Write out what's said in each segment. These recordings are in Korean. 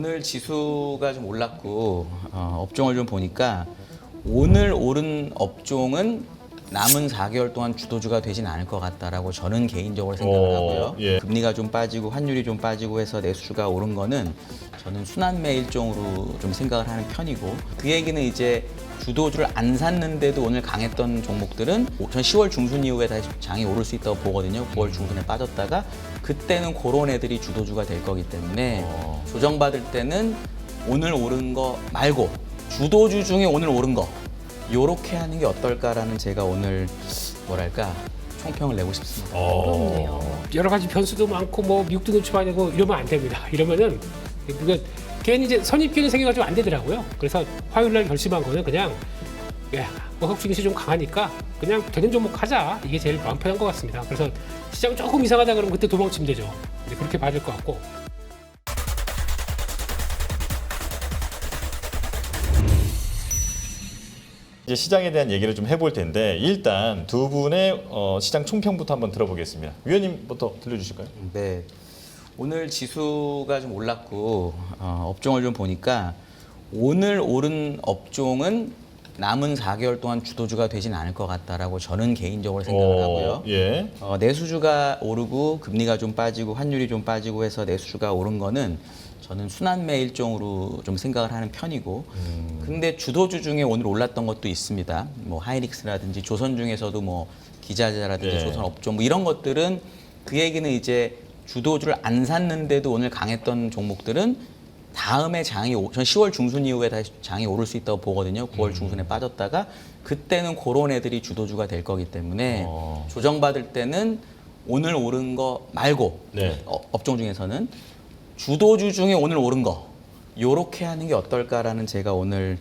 오늘 지수가 좀 올랐고 업종을 좀 보니까 오늘 오른 업종은 남은 4개월 동안 주도주가 되진 않을 것 같다라고 저는 개인적으로 생각을 하고요. 예. 금리가 좀 빠지고 환율이 좀 빠지고 해서 내수주가 오른 거는 저는 순환매 일종으로 좀 생각을 하는 편이고, 그 얘기는 이제 주도주를 안 샀는데도 오늘 강했던 종목들은 전 10월 중순 이후에 다시 장이 오를 수 있다고 보거든요. 9월 중순에 빠졌다가 그때는 그런 애들이 주도주가 될 거기 때문에 조정받을 때는 오늘 오른 거 말고 주도주 중에 오늘 오른 거 요렇게 하는 게 어떨까라는 제가 오늘 뭐랄까 총평을 내고 싶습니다. 그렇네요. 여러 가지 변수도 많고 뭐 미국도 눈치봐야 되고 이러면 안 됩니다. 이러면은 이거 괜히 이제 선입견이 생겨가지고 안 되더라고요. 그래서 화요일 날 결심한 거는 그냥 뭐 혁신이 좀 강하니까 그냥 되는 종목 하자. 이게 제일 마음 편한 것 같습니다. 그래서 시장 조금 이상하다 그러면 그때 도망치면 되죠. 이제 그렇게 봐야 될 것 같고. 이제 시장에 대한 얘기를 좀 해볼 텐데 일단 두 분의 시장 총평부터 한번 들어보겠습니다. 위원님부터 들려주실까요? 네. 오늘 지수가 좀 올랐고 업종을 좀 보니까 오늘 오른 업종은 남은 4개월 동안 주도주가 되진 않을 것 같다라고 저는 개인적으로 생각을 하고요. 예. 내수주가 오르고 금리가 좀 빠지고 환율이 좀 빠지고 해서 내수주가 오른 거는 저는 순환매 일종으로 좀 생각을 하는 편이고, 근데 주도주 중에 오늘 올랐던 것도 있습니다. 뭐 하이닉스라든지 조선 중에서도 뭐 기자재라든지 예. 조선 업종 뭐 이런 것들은, 그 얘기는 이제 주도주를 안 샀는데도 오늘 강했던 종목들은 다음에 전 10월 중순 이후에 다시 장이 오를 수 있다고 보거든요. 9월 중순에 빠졌다가 그때는 그런 애들이 주도주가 될 거기 때문에 조정받을 때는 오늘 오른 거 말고 네. 업종 중에서는 주도주 중에 오늘 오른 거 요렇게 하는 게 어떨까라는 제가 오늘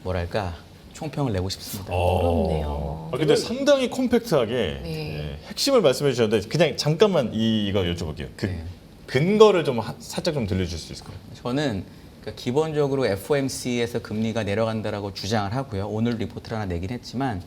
뭐랄까 총평을 내고 싶습니다. 그렇네요. 근데 상당히 콤팩트하게 네. 핵심을 말씀해 주셨는데 그냥 잠깐만 이거 여쭤볼게요. 네. 근거를 좀 살짝 좀 들려줄 수 있을까요? 저는 그러니까 기본적으로 FOMC에서 금리가 내려간다라고 주장을 하고요. 오늘 리포트를 하나 내긴 했지만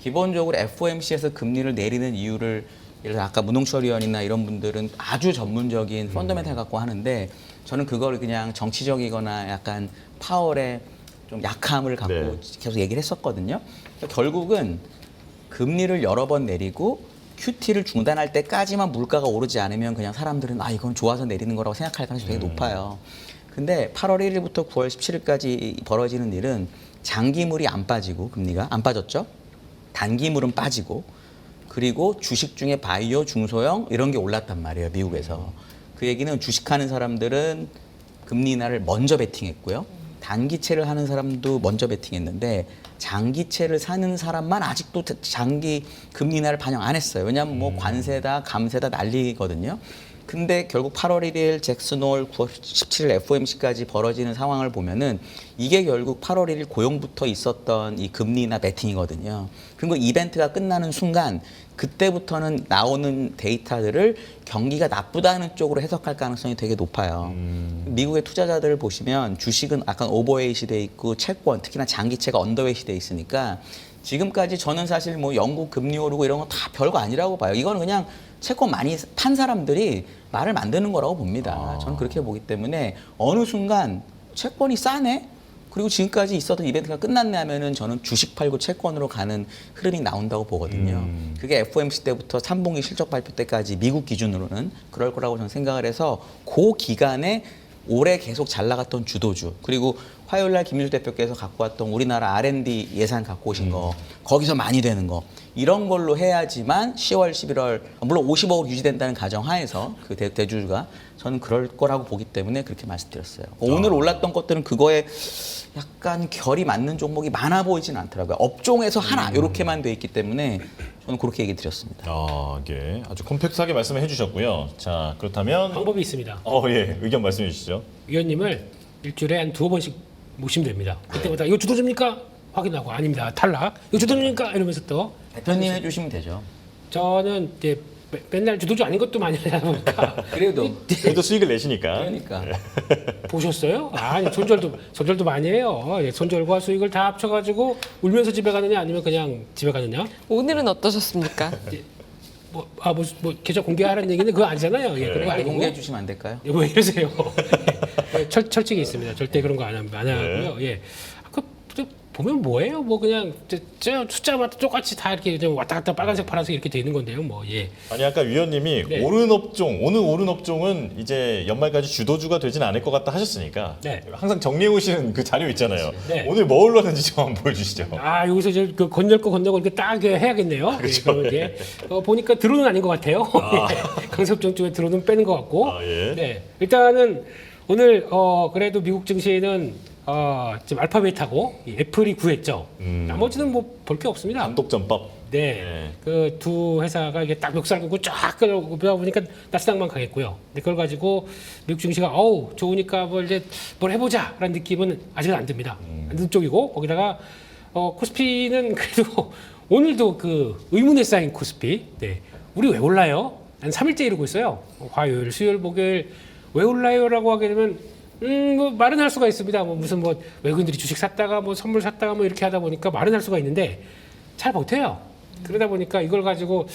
기본적으로 FOMC에서 금리를 내리는 이유를 예를 들어 아까 문홍철 의원이나 이런 분들은 아주 전문적인 펀더멘탈 갖고 하는데, 저는 그걸 그냥 정치적이거나 약간 파월의 좀 약함을 갖고 네. 계속 얘기를 했었거든요. 그러니까 결국은 금리를 여러 번 내리고 QT를 중단할 때까지만 물가가 오르지 않으면 그냥 사람들은 이건 좋아서 내리는 거라고 생각할 가능성이 되게 높아요. 근데 8월 1일부터 9월 17일까지 벌어지는 일은 장기물이 안 빠지고 금리가 안 빠졌죠. 단기물은 빠지고, 그리고 주식 중에 바이오, 중소형 이런 게 올랐단 말이에요, 미국에서. 그 얘기는 주식하는 사람들은 금리 인하를 먼저 베팅했고요. 단기채를 하는 사람도 먼저 베팅했는데 장기채를 사는 사람만 아직도 장기 금리 인하를 반영 안 했어요. 왜냐하면 뭐 관세다, 감세다 난리거든요. 근데 결국 8월 1일 잭슨홀, 9월 17일 FOMC까지 벌어지는 상황을 보면은 이게 결국 8월 1일 고용부터 있었던 이 금리 인하 베팅이거든요. 그리고 이벤트가 끝나는 순간 그때부터는 나오는 데이터들을 경기가 나쁘다는 쪽으로 해석할 가능성이 되게 높아요. 미국의 투자자들을 보시면 주식은 약간 오버웨이시 돼 있고 채권, 특히나 장기채가 언더웨이시 돼 있으니까 지금까지 저는 사실 뭐 영국 금리 오르고 이런 거 다 별거 아니라고 봐요. 이거는 그냥 채권 많이 판 사람들이 말을 만드는 거라고 봅니다. 저는 그렇게 보기 때문에 어느 순간 채권이 싸네? 그리고 지금까지 있었던 이벤트가 끝났네 하면은 저는 주식 팔고 채권으로 가는 흐름이 나온다고 보거든요. 그게 FOMC 때부터 3분기 실적 발표 때까지 미국 기준으로는 그럴 거라고 저는 생각을 해서 그 기간에 올해 계속 잘 나갔던 주도주, 그리고 화요일 날 김일주 대표께서 갖고 왔던 우리나라 R&D 예산 갖고 오신 거, 거기서 많이 되는 거, 이런 걸로 해야지만 10월, 11월, 물론 50억으로 유지된다는 가정하에서 그 대주주가 저는 그럴 거라고 보기 때문에 그렇게 말씀드렸어요. 오늘 올랐던 것들은 그거에 약간 결이 맞는 종목이 많아 보이진 않더라고요. 업종에서 하나 이렇게만 돼 있기 때문에 저는 그렇게 얘기 드렸습니다. 예. 아주 콤팩트하게 말씀을 해주셨고요. 자, 그렇다면 방법이 있습니다. 예, 의견 말씀해 주시죠. 위원님을 일주일에 한 2번씩 모시면 됩니다. 그때마다 이거 주도주입니까? 확인하고 아닙니다. 탈락. 이거 주도주입니까? 이러면서 또 대표님 해주시면 되죠. 저는 이제 맨날 주도주 아닌 것도 많이 하다 보니까 그래도 수익을 내시니까. 그러니까. 보셨어요? 아니 손절도 많이 해요. 예, 손절과 수익을 다 합쳐가지고 울면서 집에 가느냐 아니면 그냥 집에 가느냐. 오늘은 어떠셨습니까? 뭐 계좌 공개하라는 얘기는 그거 아니잖아요. 예, 그런 거 빨리 아니고. 공개해 주시면 안 될까요? 왜 이러세요? 철칙이 있습니다. 절대 그런 거 안 하고요. 예. 보면 뭐예요? 뭐 그냥 저 숫자마다 똑같이 다 이렇게 좀 왔다 갔다 빨간색, 파란색 이렇게 돼 있는 건데요. 뭐 예. 아니 아까 위원님이 네. 오른 업종 오늘 오른 업종은 이제 연말까지 주도주가 되진 않을 것 같다 하셨으니까 네. 항상 정리해 오시는 그 자료 있잖아요. 네. 오늘 뭐 올랐는지 좀 한번 보여주시죠. 아 여기서 이제 그 건널 거 건너고 이렇게 딱 해야겠네요. 그렇죠. 그러면 이제 보니까 드론은 아닌 것 같아요. 예. 강섭종 쪽에 드론은 빼는 것 같고. 아, 예. 네. 일단은 오늘 그래도 미국 증시에는 지금 알파벳하고 이 애플이 구했죠. 나머지는 뭐 볼 게 없습니다. 단독전법. 네. 네. 그 두 회사가 이게 딱 멱살 긋고 쫙 끌어오다 보니까 나스닥만 강했고요. 근데 그걸 가지고 미국 증시가 좋으니까 뭘 이제 뭘 해보자라는 느낌은 아직은 안 듭니다. 안 든 쪽이고 거기다가 코스피는 그래도 오늘도 그 의문에 쌓인 코스피. 네. 우리 왜 올라요? 한 3일째 이러고 있어요. 화요일, 수요일, 목요일 왜 올라요라고 하게 되면 뭐 말은 할 수가 있습니다. 뭐 무슨 뭐 외국인들이 주식 샀다가 뭐 선물 샀다가 뭐 이렇게 하다 보니까 말은 할 수가 있는데 잘 버텨요. 그러다 보니까 이걸 가지고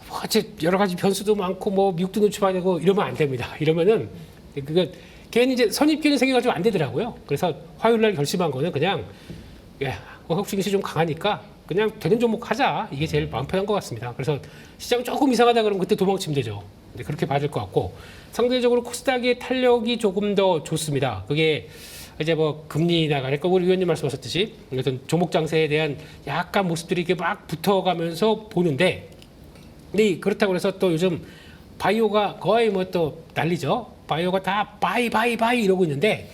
뭐 여러 가지 변수도 많고 뭐 미국도 눈치 봐야 되고 이러면 안 됩니다. 이러면은 그게 괜히 이제 선입견이 생겨가지고 안 되더라고요. 그래서 화요일 날 결심한 거는 그냥 한국 증시 좀 강하니까 그냥 되는 종목 하자. 이게 제일 마음 편한 것 같습니다. 그래서 시장 조금 이상하다 그러면 그때 도망치면 되죠. 근데 그렇게 봐야 될 것 같고 상대적으로 코스닥의 탄력이 조금 더 좋습니다. 그게 이제 뭐 금리 나가니까 그러니까 우리 위원님 말씀하셨듯이 어떤 종목 장세에 대한 약간 모습들이 이렇게 막 붙어가면서 보는데, 근데 그렇다고 해서 또 요즘 바이오가 거의 뭐 또 난리죠. 바이오가 다 바이 이러고 있는데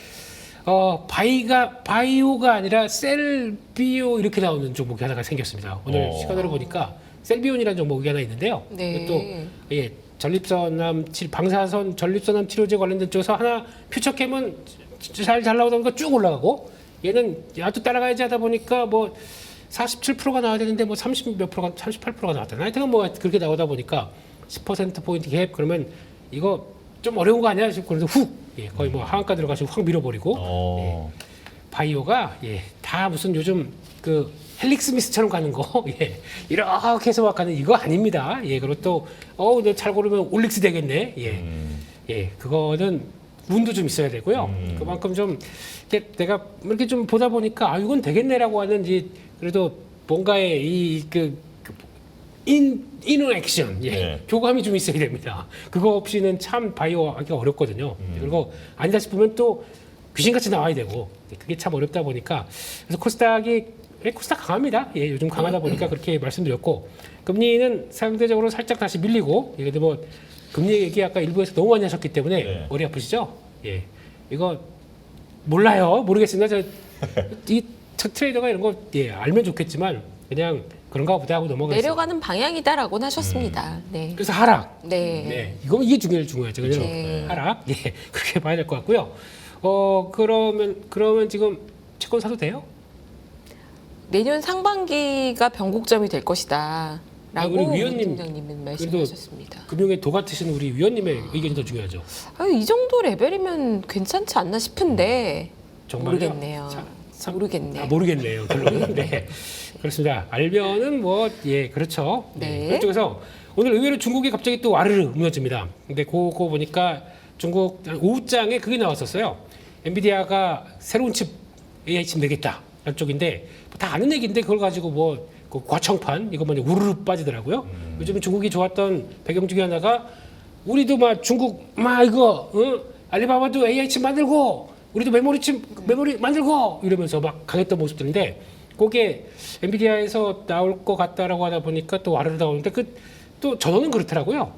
바이오가 아니라 셀비오 이렇게 나오는 종목이 하나가 생겼습니다. 오늘 시간으로 보니까 셀비온이라는 종목이 하나 있는데요. 네. 또 방사선 전립선암 치료제 관련된 쪽에서 하나 퓨처캠은 잘 나오다 보니까 쭉 올라가고 얘는 야도 따라가야지 하다 보니까 뭐 47%가 나와야 되는데 뭐 30몇 프로가 38%가 나왔다. 하여튼 뭐 그렇게 나오다 보니까 10% 포인트 갭 그러면 이거 좀 어려운 거 아니야? 그래서 거의 뭐 하한가 들어가시고 확 밀어버리고 바이오가 다 무슨 요즘 그 헬릭스 미스처럼 가는 거 이렇게 해서 막 가는 이거 아닙니다. 그리고 또 잘 고르면 올릭스 되겠네. 그거는 운도 좀 있어야 되고요. 그만큼 좀 내가 이렇게 좀 보다 보니까 이건 되겠네라고 하는 그래도 뭔가의 인어 액션, 교감이 좀 있어야 됩니다. 그거 없이는 참 바이오 하기가 어렵거든요. 그리고 아니다 싶으면 또 귀신같이 나와야 되고 그게 참 어렵다 보니까 그래서 코스닥 강합니다. 요즘 강하다 보니까 그렇게 말씀드렸고 금리는 상대적으로 살짝 다시 밀리고 그래도 뭐 금리 얘기 아까 일부에서 너무 많이 하셨기 때문에 머리 아프시죠? 이거 몰라요. 모르겠습니다. 이 트레이더가 이런 거 알면 좋겠지만 그냥 그런가 보다 하고 넘어가겠습니다. 내려가는 방향이다라고 하셨습니다. 네. 그래서 하락. 네. 이게 중요하죠. 그죠? 네. 하락. 그렇게 봐야 될 것 같고요. 그러면 지금 채권 사도 돼요? 내년 상반기가 변곡점이 될 것이다. 라고 우리 위원님, 팀장님은 말씀하셨습니다. 금융의 도 같으신 우리 위원님의 의견이 더 중요하죠. 이 정도 레벨이면 괜찮지 않나 싶은데 정말요? 모르겠네요. 모르겠네. 모르겠네요. 결론은. 네. 그렇습니다. 알면은 그렇죠. 네. 그쪽에서 오늘 의외로 중국이 갑자기 또 와르르 무너집니다. 근데 그거 보니까 중국 오후장에 그게 나왔었어요. 엔비디아가 새로운 칩 AI 칩 내겠다. 쪽인데 다 아는 얘기인데 그걸 가지고 그 과청판 이거 우르르 빠지더라고요. 요즘 중국이 좋았던 배경 중에 하나가 우리도 중국 이거 알리바바도 AI 칩 만들고 우리도 메모리 만들고 이러면서 막 강했던 모습들인데 그게 엔비디아에서 나올 것 같다라고 하다 보니까 또 와르르 나오는데 또 전원은 그렇더라고요.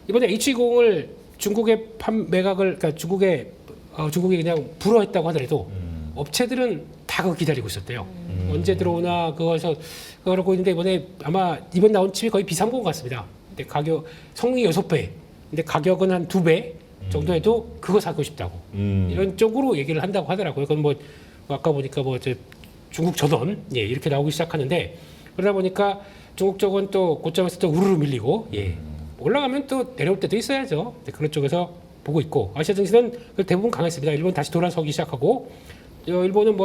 이번에 H20을 중국의 매각을 그러니까 중국이 그냥 불허했다고 하더라도 업체들은 다 그거 기다리고 있었대요. 언제 들어오나 그거에서 그러고 있는데 이번 나온 칩이 거의 비싼 같습니다. 근데 성능이 6배, 근데 가격은 한 2배 정도 해도 그거 사고 싶다고 이런 쪽으로 얘기를 한다고 하더라고요. 그건 아까 보니까 중국 전원 이렇게 나오기 시작하는데 그러다 보니까 중국 쪽은 또 고점에서 또 우르르 밀리고 올라가면 또 내려올 때도 있어야죠. 그런 쪽에서 보고 있고 아시아 증시는 대부분 강했습니다. 일본 다시 돌아서기 시작하고 일본은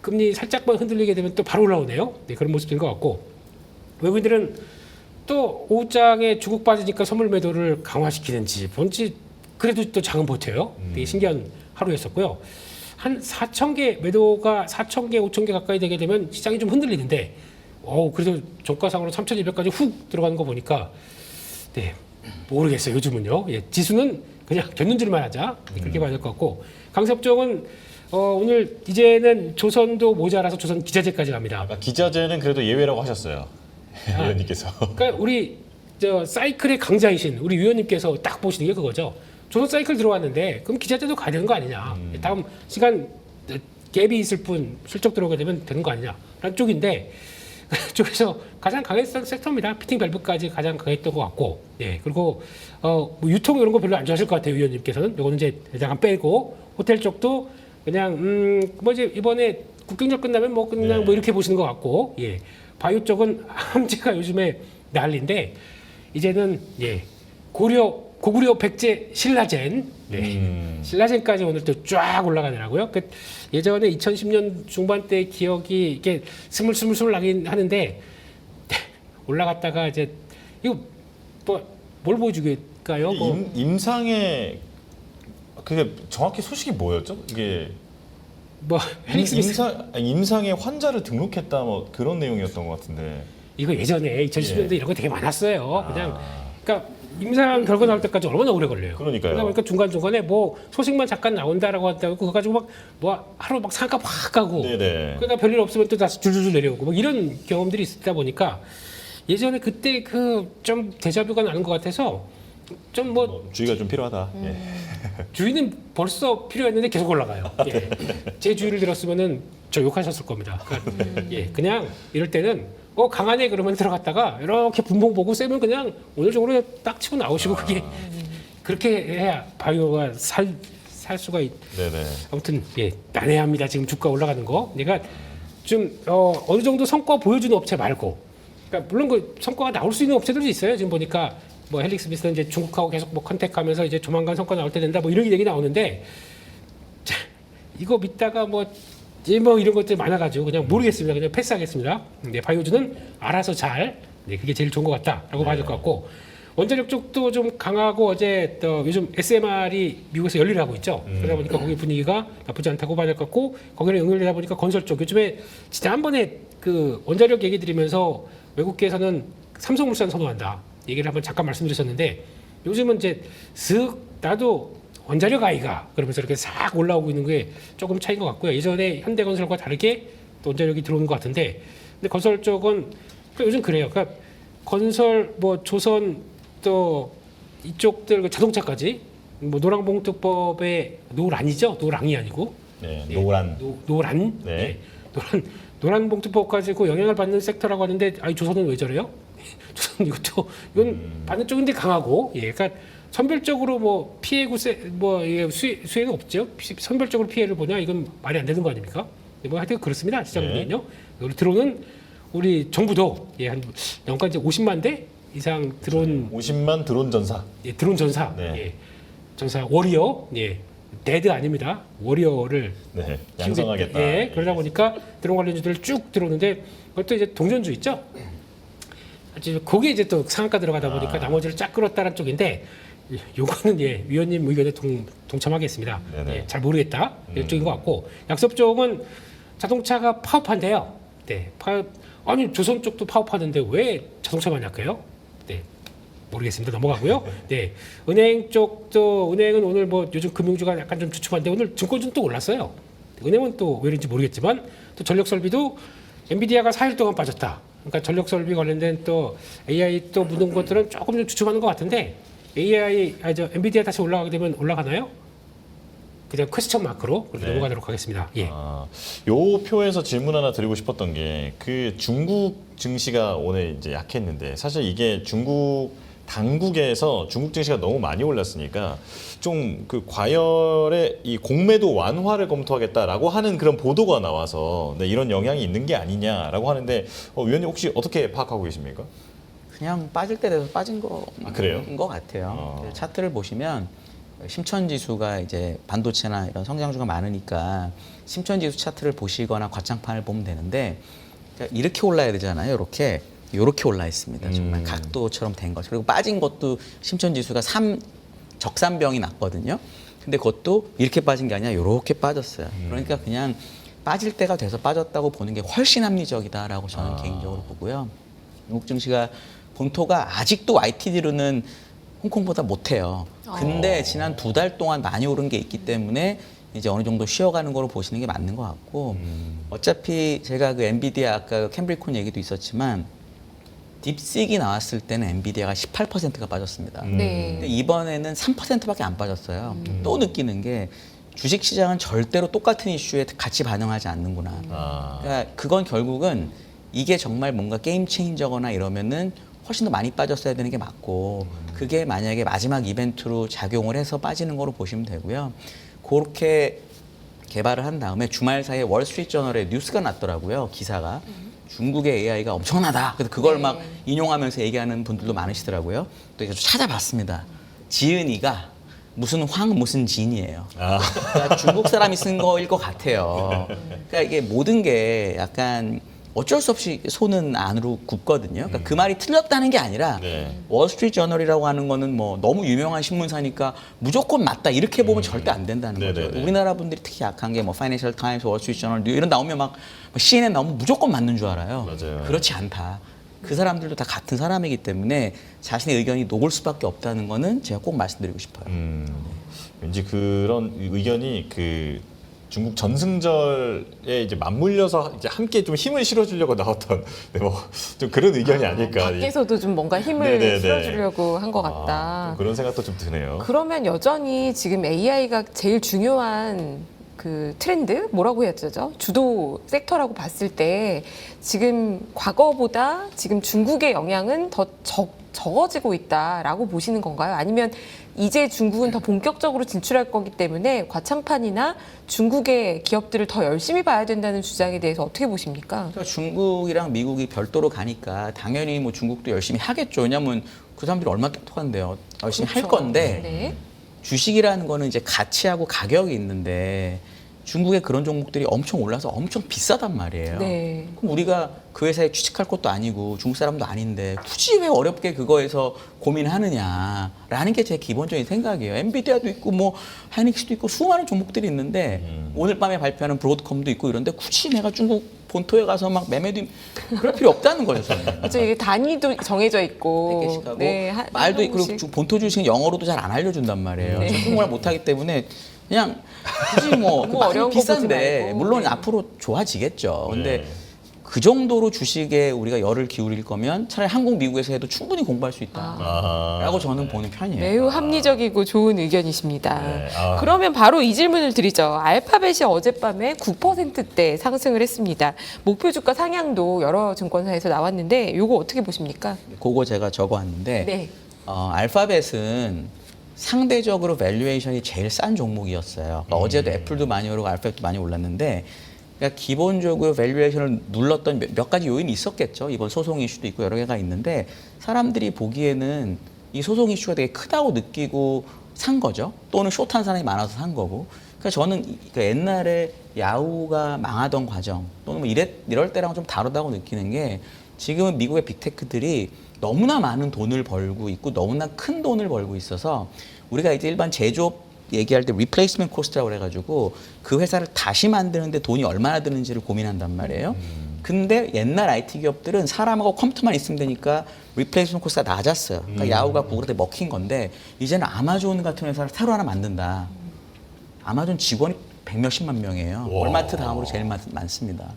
금리 살짝만 흔들리게 되면 또 바로 올라오네요. 그런 모습인 것 같고 외국인들은 또 오후장에 중국 빠지니까 선물 매도를 강화시키는지 뭔지 그래도 또 장은 버텨요. 되게 신기한 하루였었고요. 한 4,000개 매도가 4,000개, 5,000개 가까이 되게 되면 시장이 좀 흔들리는데, 그래서 종가상으로 3,200까지 훅 들어가는 거 보니까, 네, 모르겠어요. 요즘은요. 예, 지수는 그냥 견눈질만 하자 그렇게 봐야 될 것 같고, 강세업종은 오늘 이제는 조선도 모자라서 조선 기자재까지 갑니다. 아까 기자재는 그래도 예외라고 하셨어요. 위원님께서. 그러니까 우리 사이클의 강자이신 우리 위원님께서 딱 보시는 게 그거죠. 조선 사이클 들어왔는데 그럼 기자재도 가야 되는 거 아니냐. 다음 시간 갭이 있을 뿐 실적 들어오게 되면 되는 거 아니냐라는 쪽인데, 그쪽에서 가장 강했던 섹터입니다. 피팅 밸브까지 가장 강했던 것 같고, 예, 그리고 뭐 유통 이런 거 별로 안 좋아하실 것 같아요. 위원님께서는 요거는 이제 약간 빼고, 호텔 쪽도 그냥 뭐 이제 이번에 국경절 끝나면 뭐 그냥 네. 뭐 이렇게 보시는 것 같고, 예, 바이오 쪽은 함재가 요즘에 난리인데 이제는 예, 고구려 백제 신라젠, 네, 신라젠까지 오늘 또 쫙 올라가더라고요. 그 예전에 2010년 중반대 기억이 이게 스물스물 나긴 하는데 올라갔다가 이제 이거 뭘 보여주겠까요? 임상의 그게 정확히 소식이 뭐였죠? 이게 헬릭스 임상의 환자를 등록했다 뭐 그런 내용이었던 것 같은데. 이거 예전에 2010년대 이런 거 되게 많았어요. 그냥 그러니까 임상 결과 나올 때까지 얼마나 오래 걸려요. 그러니까요. 그러다 보니까 중간중간에 뭐 소식만 잠깐 나온다라고 한다고 그거 가지고 막 뭐 하루 막 상가 확 가고, 네네. 그러니까 별일 없으면 또 다시 줄줄줄 내려오고 뭐 이런 경험들이 있다 보니까 예전에 그때 그 좀 데자뷰가 나는 것 같아서 좀 뭐 주의가 좀 필요하다. 예. 주의는 벌써 필요했는데 계속 올라가요. 예. 제 주의를 들었으면은 저 욕하셨을 겁니다. 그러니까 예, 그냥 이럴 때는 강하네 그러면 들어갔다가 이렇게 분봉 보고 세면 그냥 오늘 정도로 딱 치고 나오시고, 그게 그렇게 해야 바이오가 살 수가 네네. 아무튼 예, 난해합니다. 지금 주가 올라가는 거. 내가 좀 어느 정도 성과 보여주는 업체 말고, 그러니까 물론 그 성과가 나올 수 있는 업체들도 있어요. 지금 보니까 뭐 헬릭스 비슷한 이제 중국하고 계속 뭐 컨택하면서 이제 조만간 성과 나올 때 된다 뭐 이런 얘기 나오는데, 자, 이거 믿다가 뭐 이런 것들이 많아가지고 그냥 모르겠습니다. 그냥 패스하겠습니다. 네, 바이오주는 알아서 잘, 네, 그게 제일 좋은 것 같다라고 봐야 될 것 같고, 원자력 쪽도 좀 강하고, 어제 또 요즘 SMR이 미국에서 열일하고 있죠. 그러다 보니까 거기 분위기가 나쁘지 않다고 봐야 될 것 같고, 거기는 연결되다 보니까 건설 쪽 요즘에 진짜 한 번에 그 원자력 얘기 드리면서 외국계에서는 삼성물산 선호한다 얘기를 한번 잠깐 말씀드렸었는데, 요즘은 이제 슥 나도 원자력 아이가 그러면서 이렇게 싹 올라오고 있는 게 조금 차이인 것 같고요. 예전에 현대건설과 다르게 또 원자력이 들어오는 것 같은데, 근데 건설 쪽은 요즘 그래요. 그러니까 건설 뭐 조선 또 이쪽들 자동차까지 뭐 노란봉투법의 노란이죠. 노랑이 아니고 네, 예, 노란. 노란. 네. 예, 노란 봉투법 가지고 영향을 받는 섹터라고 하는데, 아니 조선은 왜 저래요? 조선 이건 받는 쪽인데 강하고, 예, 그러니까 선별적으로 뭐 피해고 수혜는 없죠. 선별적으로 피해를 보냐, 이건 말이 안 되는 거 아닙니까? 뭐 하여튼 그렇습니다. 시장 분위기는요. 우리 드론은 우리 정부도 예, 한 연간 이제 50만 대 이상 드론 50만 드론 전사. 예, 드론 전사, 네. 예, 전사 워리어, 예, 데드 아닙니다. 워리어를 네, 양성하겠다. 예, 그러다 보니까 드론 관련주들 쭉 들어오는데, 그것도 이제 동전주 있죠. 거기에 이제 또 상한가 들어가다 보니까 나머지를 쫙 끌었다는 쪽인데, 요거는 예, 위원님 의견에 동참하겠습니다. 네네. 예, 잘 모르겠다 이쪽인 것 같고, 약섭 쪽은 자동차가 파업한대요. 네, 아니 조선 쪽도 파업하는데 왜 자동차만 약해요? 네, 모르겠습니다. 넘어가고요. 네, 은행 쪽도, 은행은 오늘 뭐 요즘 금융주가 약간 좀 주춤한데 오늘 증권주는 또 올랐어요. 은행은 또 왜 그런지 모르겠지만, 또 전력설비도 엔비디아가 4일 동안 빠졌다. 그러니까 전력설비 관련된 또 AI 또 묻은 것들은 조금 좀 주춤하는 것 같은데, 엔비디아 다시 올라가게 되면 올라가나요? 그냥 퀘스천 마크로 그렇게 네. 넘어가도록 하겠습니다. 예. 요 표에서 질문 하나 드리고 싶었던 게, 그 중국 증시가 오늘 이제 약했는데, 사실 이게 중국 당국에서 중국 증시가 너무 많이 올랐으니까 좀 그 과열의 이 공매도 완화를 검토하겠다라고 하는 그런 보도가 나와서 네, 이런 영향이 있는 게 아니냐라고 하는데, 위원님 혹시 어떻게 파악하고 계십니까? 그냥 빠질 때 돼서 빠진 그래요? 것 같아요. 차트를 보시면 심천지수가 이제 반도체나 이런 성장주가 많으니까 심천지수 차트를 보시거나 과장판을 보면 되는데, 그러니까 이렇게 올라야 되잖아요. 이렇게 올라 있습니다. 정말 각도처럼 된 거죠. 그리고 빠진 것도 심천지수가 적산병이 났거든요. 근데 그것도 이렇게 빠진 게 아니라 이렇게 빠졌어요. 그러니까 그냥 빠질 때가 돼서 빠졌다고 보는 게 훨씬 합리적이다라고 저는 개인적으로 보고요. 중국 증시가 본토가 아직도 YTD로는 홍콩보다 못해요. 근데 지난 2달 동안 많이 오른 게 있기 때문에 이제 어느 정도 쉬어가는 거로 보시는 게 맞는 것 같고 어차피 제가 그 엔비디아 아까 캠브리콘 얘기도 있었지만 딥식이 나왔을 때는 엔비디아가 18%가 빠졌습니다. 네. 근데 이번에는 3%밖에 안 빠졌어요. 또 느끼는 게 주식시장은 절대로 똑같은 이슈에 같이 반응하지 않는구나. 그러니까 그건 결국은 이게 정말 뭔가 게임 체인저거나 이러면은 훨씬 더 많이 빠졌어야 되는 게 맞고 그게 만약에 마지막 이벤트로 작용을 해서 빠지는 거로 보시면 되고요. 그렇게 개발을 한 다음에 주말 사이에 월스트리트저널에 뉴스가 났더라고요. 기사가. 중국의 AI가 엄청나다. 그래서 그걸 막 인용하면서 얘기하는 분들도 많으시더라고요. 또 이제 찾아봤습니다. 지은이가 무슨 무슨 진이에요. 그러니까 중국 사람이 쓴 거일 것 같아요. 그러니까 이게 모든 게 약간 어쩔 수 없이 손은 안으로 굽거든요. 그러니까 그 말이 틀렸다는 게 아니라 네. 월스트리트 저널이라고 하는 거는 뭐 너무 유명한 신문사니까 무조건 맞다 이렇게 보면 절대 안 된다는 거죠. 네네네. 우리나라 분들이 특히 약한 게 뭐 파이낸셜 타임스, 월스트리트 저널 이런 나오면 막 CNN 나오면 무조건 맞는 줄 알아요. 맞아요. 그렇지 않다. 그 사람들도 다 같은 사람이기 때문에 자신의 의견이 녹을 수밖에 없다는 거는 제가 꼭 말씀드리고 싶어요. 왠지 그런 의견이 그 중국 전승절에 이제 맞물려서 이제 함께 좀 힘을 실어주려고 나왔던 좀 그런 의견이 아닐까. 밖에서도 좀 뭔가 힘을 네네네. 실어주려고 한 것 같다. 좀 그런 생각도 좀 드네요. 그러면 여전히 지금 AI가 제일 중요한 그 트렌드 뭐라고 해야 되죠? 주도 섹터라고 봤을 때 지금 과거보다 지금 중국의 영향은 더 적어지고 있다라고 보시는 건가요? 아니면 이제 중국은 더 본격적으로 진출할 거기 때문에 과창판이나 중국의 기업들을 더 열심히 봐야 된다는 주장에 대해서 어떻게 보십니까? 그러니까 중국이랑 미국이 별도로 가니까 당연히 뭐 중국도 열심히 하겠죠. 왜냐하면 그 사람들이 얼마나 똑똑한데요. 열심히 할 그렇죠. 건데 네. 주식이라는 거는 이제 가치하고 가격이 있는데 중국의 그런 종목들이 엄청 올라서 엄청 비싸단 말이에요. 네. 그럼 우리가 그 회사에 취직할 것도 아니고 중국 사람도 아닌데 굳이 왜 어렵게 그거에서 고민하느냐라는 게 제 기본적인 생각이에요. 엔비디아도 있고 뭐 하이닉스도 있고 수많은 종목들이 있는데 오늘 밤에 발표하는 브로드컴도 있고 이런데 굳이 내가 중국 본토에 가서 막 매매도 그럴 필요 없다는 거죠. 저는. 그렇죠. 이게 단위도 정해져 있고 100개씩 하고 네, 말도 한 그리고 번씩. 본토 주식은 영어로도 잘 안 알려준단 말이에요. 네. 중국말 못하기 때문에 그냥 굳이 뭐 너무 많이 어려운 거 보지 비싼데 말고. 물론 네. 앞으로 좋아지겠죠. 근데 네. 그 정도로 주식에 우리가 열을 기울일 거면 차라리 한국, 미국에서 해도 충분히 공부할 수 있다라고 저는 보는 편이에요. 매우 합리적이고 좋은 의견이십니다. 네. 그러면 바로 이 질문을 드리죠. 알파벳이 어젯밤에 9%대 상승을 했습니다. 목표 주가 상향도 여러 증권사에서 나왔는데 이거 어떻게 보십니까? 그거 제가 적어왔는데 네. 알파벳은 상대적으로 밸류에이션이 제일 싼 종목이었어요. 그러니까 어제도 애플도 많이 오르고 알파벳도 많이 올랐는데 그러니까 기본적으로 밸류에이션을 눌렀던 몇 가지 요인이 있었겠죠. 이번 소송 이슈도 있고 여러 개가 있는데 사람들이 보기에는 이 소송 이슈가 되게 크다고 느끼고 산 거죠. 또는 숏한 사람이 많아서 산 거고. 그러니까 저는 그러니까 옛날에 야후가 망하던 과정 또는 뭐 이럴 때랑 좀 다르다고 느끼는 게 지금은 미국의 빅테크들이 너무나 많은 돈을 벌고 있고 너무나 큰 돈을 벌고 있어서 우리가 이제 일반 제조업 얘기할 때 리플레이스먼트 코스트라고 그래가지고 그 회사를 다시 만드는데 돈이 얼마나 드는지를 고민한단 말이에요. 근데 옛날 IT 기업들은 사람하고 컴퓨터만 있으면 되니까 리플레이스먼트 코스트가 낮았어요. 그러니까 야후가 구글한테 먹힌 건데 이제는 아마존 같은 회사를 새로 하나 만든다. 아마존 직원이 100몇십만 명이에요. 와. 월마트 다음으로 제일 많습니다.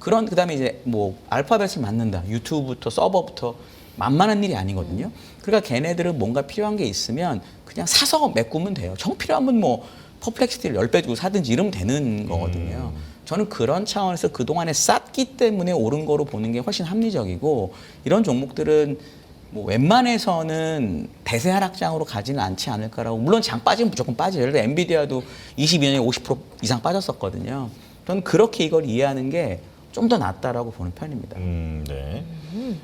그다음에 이제 뭐 알파벳을 만든다. 유튜브부터 서버부터 만만한 일이 아니거든요. 그러니까 걔네들은 뭔가 필요한 게 있으면 그냥 사서 메꾸면 돼요. 정 필요하면 뭐 퍼플렉시티를 10배 주고 사든지 이러면 되는 거거든요. 저는 그런 차원에서 그동안에 쌌기 때문에 오른 거로 보는 게 훨씬 합리적이고 이런 종목들은 뭐 웬만해서는 대세 하락장으로 가지는 않지 않을까라고. 물론 장 빠지면 무조건 빠져요. 예를 들어 엔비디아도 22년에 50% 이상 빠졌었거든요. 저는 그렇게 이걸 이해하는 게 좀 더 낫다라고 보는 편입니다. 네.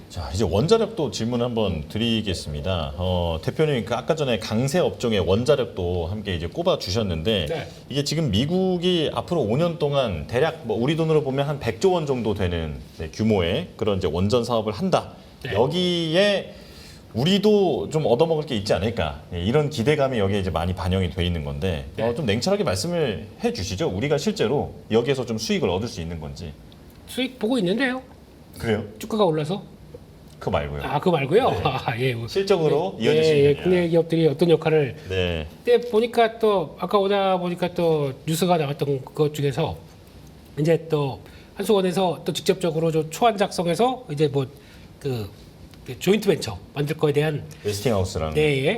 자, 이제 원자력도 질문 한번 드리겠습니다. 대표님, 그 아까 전에 강세 업종의 원자력도 함께 이제 꼽아 주셨는데 네. 이게 지금 미국이 앞으로 5년 동안 대략 뭐 우리 돈으로 보면 한 100조 원 정도 되는 규모의 그런 이제 원전 사업을 한다. 네. 여기에 우리도 좀 얻어먹을 게 있지 않을까 이런 기대감이 여기에 이제 많이 반영이 돼 있는 건데 좀 냉철하게 말씀을 해주시죠. 우리가 실제로 여기에서 좀 수익을 얻을 수 있는 건지. 수익 보고 있는데요. 그래요? 주가가 올라서. 그거 말고요. 그거 말고요. 네. 예. 실적으로 이어질 수 있느냐. 국내 기업들이 어떤 역할을. 네. 근데 보니까 또 아까 오다 보니까 또 뉴스가 나왔던 것 중에서 이제 또 한수원에서 또 직접적으로 저 초안 작성해서 이제 뭐 그 조인트 벤처 만들 거에 대한 웨스팅하우스랑.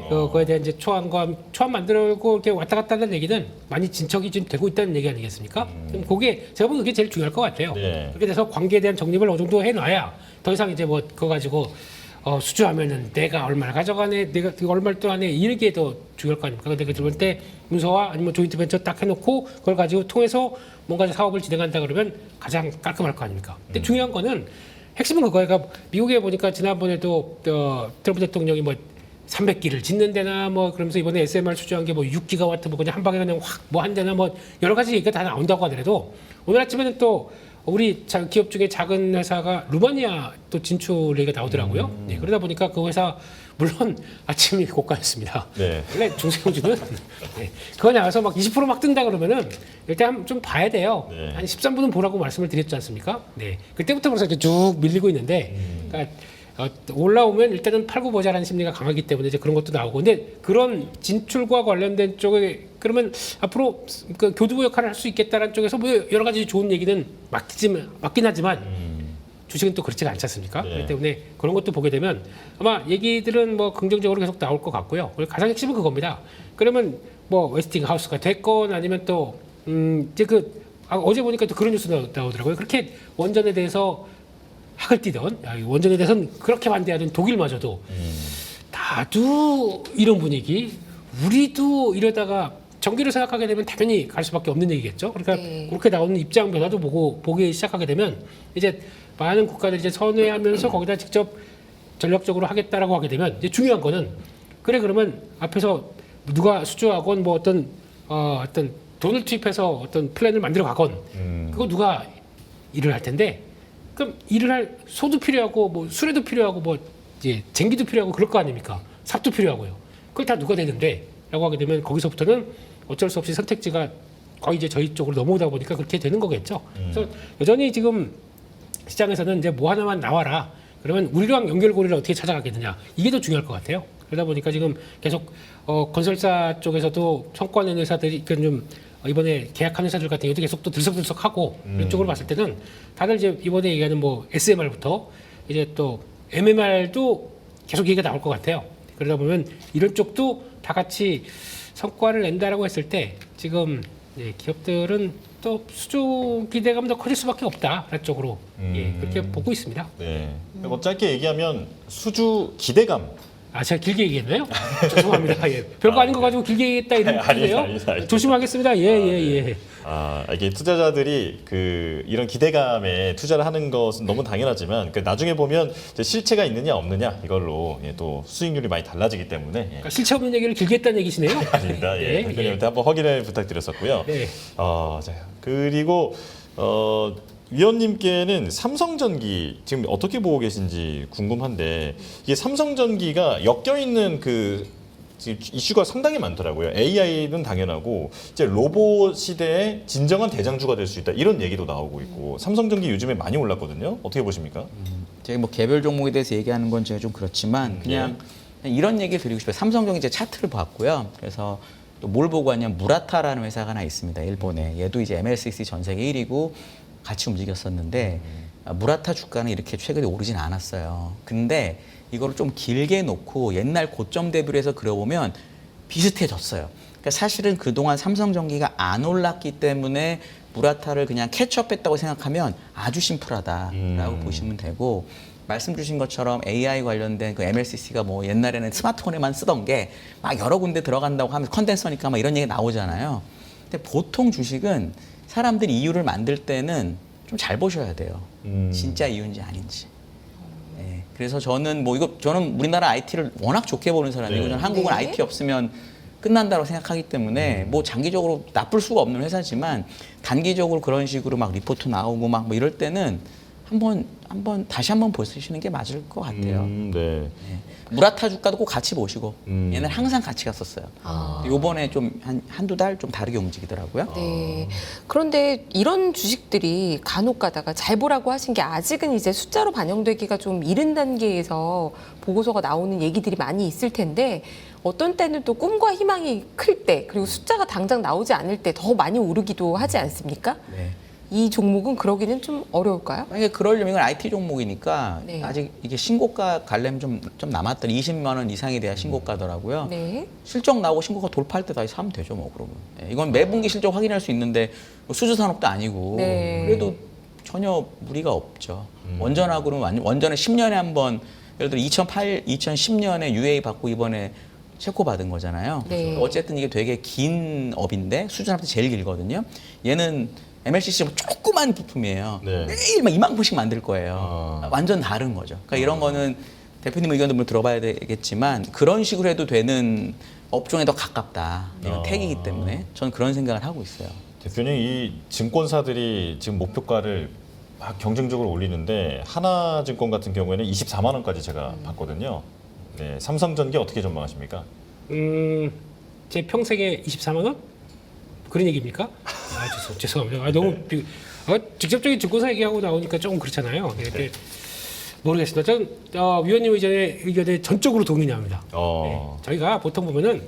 그거에 대한 이제 초안 만들고 이렇게 왔다 갔다 하는 얘기는 많이 진척이 좀 되고 있다는 얘기 아니겠습니까? 그럼 그게 제가 보기엔 그게 제일 중요할 것 같아요. 네. 그렇게 돼서 관계에 대한 정립을 어느 정도 해놔야 더 이상 이제 뭐 그거 가지고 수주하면은 내가 얼마를 가져가네, 내가 그거 얼마를 또 하네 이게 더 중요할 거 아닙니까? 근데 그럴 때 문서와 아니면 조인트 벤처 딱 해놓고 그걸 가지고 통해서 뭔가 사업을 진행한다 그러면 가장 깔끔할 거 아닙니까? 근데 중요한 거는 핵심은 그거예요. 그러니까 미국에 보니까 지난번에도 트럼프 대통령이 뭐 300기를 짓는 데나 뭐 그러면서 이번에 SMR 수주한 게 뭐 6기가와트 뭐 그냥 한 방에 그냥 확 뭐 한 데나 뭐 여러 가지 얘기가 다 나온다고 하더라도 오늘 아침에는 또 우리 기업 중에 작은 회사가 루마니아 또 진출 얘기가 나오더라고요. 네, 그러다 보니까 그 회사 물론 아침이 고가였습니다. 네. 원래 중소형주는 그거 나와서 막 20%막 뜬다 그러면은 일단 좀 봐야 돼요. 네. 한 13분은 보라고 말씀을 드렸지 않습니까? 네. 그때부터 벌써 이렇게 쭉 밀리고 있는데, 그러니까 올라오면 일단은 팔고 보자라는 심리가 강하기 때문에 이제 그런 것도 나오고, 근데 그런 진출과 관련된 쪽에 그러면 앞으로 그 교두보 역할을 할 수 있겠다라는 쪽에서 뭐 여러 가지 좋은 얘기는 맞긴 하지만. 주식은 또 그렇지가 않지 않습니까? 네. 그렇기 때문에 그런 것도 보게 되면 아마 얘기들은 뭐 긍정적으로 계속 나올 것 같고요. 그리고 가장 핵심은 그겁니다. 그러면 뭐 웨스팅하우스가 됐건 아니면 또 이제 어제 보니까 또 그런 뉴스 나오더라고요. 그렇게 원전에 대해서 학을 띠던 원전에 대해서는 그렇게 반대하던 독일마저도 나도 이런 분위기, 우리도 이러다가 전기를 생각하게 되면 당연히 갈 수밖에 없는 얘기겠죠. 그러니까 그렇게 나오는 입장 변화도 보기 시작하게 되면 이제 많은 국가들이 이제 선회하면서 거기다 직접 전략적으로 하겠다라고 하게 되면 이제 중요한 거는 그러면 앞에서 누가 수주하건 뭐 어떤 돈을 투입해서 어떤 플랜을 만들어 가건 그거 누가 일을 할 텐데 그럼 일을 할 소도 필요하고 뭐 수레도 필요하고 뭐 이제 쟁기도 필요하고 그럴 거 아닙니까? 삽도 필요하고요. 그걸 다 누가 되는데라고 하게 되면 거기서부터는 어쩔 수 없이 선택지가 거의 이제 저희 쪽으로 넘어오다 보니까 그렇게 되는 거겠죠. 그래서 여전히 지금 시장에서는 이제 뭐 하나만 나와라. 그러면 우리랑 연결고리를 어떻게 찾아가겠느냐. 이게 더 중요할 것 같아요. 그러다 보니까 지금 계속 건설사 쪽에서도 성과 낸 회사들이 좀 이번에 계약한 회사들 같은 경우도 계속 또 들썩들썩하고 이쪽으로 봤을 때는 다들 이제 이번에 얘기하는 뭐 SMR부터 이제 또 MMR도 계속 얘기가 나올 것 같아요. 그러다 보면 이런 쪽도 다 같이 성과를 낸다라고 했을 때 지금 기업들은 또 수주 기대감이 더 커질 수밖에 없다라는 쪽으로 그렇게 보고 있습니다. 네. 뭐 짧게 얘기하면 수주 기대감. 제가 길게 얘기했나요? 죄송합니다. 별거 아닌 거 가지고 길게 얘기했다 이런 뜻이에요. 아니다. 조심하겠습니다. 예. 이게 투자자들이 이런 기대감에 투자를 하는 것은 너무 당연하지만 나중에 보면 이제 실체가 있느냐 없느냐 이걸로 또 수익률이 많이 달라지기 때문에 그러니까 실체 없는 얘기를 길게 했다는 얘기시네요. 아닙니다. 대표님한테 한번 확인을 부탁드렸었고요. 네. 자, 그리고 위원님께는 삼성전기 지금 어떻게 보고 계신지 궁금한데 이게 삼성전기가 엮여 있는 지금 이슈가 상당히 많더라고요. AI는 당연하고 이제 로봇 시대의 진정한 대장주가 될 수 있다 이런 얘기도 나오고 있고 삼성전기 요즘에 많이 올랐거든요. 어떻게 보십니까? 제가 뭐 개별 종목에 대해서 얘기하는 건 제가 좀 그렇지만 그냥 이런 얘기를 드리고 싶어요. 삼성전기 제 차트를 봤고요. 그래서 또 뭘 보고 왔냐면 무라타라는 회사가 하나 있습니다. 일본에. 얘도 이제 MLCC 전 세계 1위고 같이 움직였었는데 무라타 주가는 이렇게 최근에 오르진 않았어요. 근데 이거를 좀 길게 놓고 옛날 고점 대비를 해서 그려보면 비슷해졌어요. 그러니까 사실은 그동안 삼성전기가 안 올랐기 때문에 무라타를 그냥 캐치업했다고 생각하면 아주 심플하다라고 보시면 되고 말씀 주신 것처럼 AI 관련된 그 MLCC가 뭐 옛날에는 스마트폰에만 쓰던 게 막 여러 군데 들어간다고 하면 컨덴서니까 막 이런 얘기 나오잖아요. 근데 보통 주식은 사람들이 이유를 만들 때는 좀 잘 보셔야 돼요. 진짜 이유인지 아닌지. 네. 그래서 저는 저는 우리나라 IT를 워낙 좋게 보는 사람이고 저는 한국은 IT 없으면 끝난다고 생각하기 때문에 뭐 장기적으로 나쁠 수가 없는 회사지만 단기적으로 그런 식으로 막 리포트 나오고 막 뭐 이럴 때는 다시 한번 보시는 게 맞을 것 같아요. 네. 무라타 주가도 꼭 같이 보시고 얘는 항상 같이 갔었어요. 아. 요번에 좀 한두 달 좀 다르게 움직이더라고요. 네. 그런데 이런 주식들이 간혹 가다가 잘 보라고 하신 게 아직은 이제 숫자로 반영되기가 좀 이른 단계에서 보고서가 나오는 얘기들이 많이 있을 텐데 어떤 때는 또 꿈과 희망이 클 때 그리고 숫자가 당장 나오지 않을 때 더 많이 오르기도 하지 않습니까? 네. 이 종목은 그러기는 좀 어려울까요? 만약에 그러려면 이건 IT 종목이니까 네. 아직 이게 신고가 가려면 좀 남았더니 20만 원 이상이 돼야 신고가더라고요. 네. 실적 나오고 신고가 돌파할 때 다시 사면 되죠, 뭐 그러면. 예, 이건 매분기 실적 확인할 수 있는데 뭐 수주 산업도 아니고 네. 그래도 전혀 무리가 없죠. 원전하고는 원전에 10년에 한 번 예를 들어 2010년에 UA 받고 이번에 체코 받은 거잖아요. 네. 어쨌든 이게 되게 긴 업인데 수주 산업도 제일 길거든요. 얘는 MLCC 조그만 부품이에요. 네. 매일 막 이만큼씩 만들 거예요. 아. 완전 다른 거죠. 그러니까 이런 거는 대표님 의견도 물론 들어봐야 되겠지만 그런 식으로 해도 되는 업종에 더 가깝다. 이건 택이기 때문에 저는 그런 생각을 하고 있어요. 대표님, 이 증권사들이 지금 목표가를 막 경쟁적으로 올리는데 하나증권 같은 경우에는 24만 원까지 제가 봤거든요. 네, 삼성전기 어떻게 전망하십니까? 제 평생에 24만 원? 그런 얘기입니까? 죄송합니다. 너무 직접적인 증권사 얘기하고 나오니까 조금 그렇잖아요. 네. 모르겠습니다. 전 위원님 의견에 전적으로 동의합니다. 네. 저희가 보통 보면은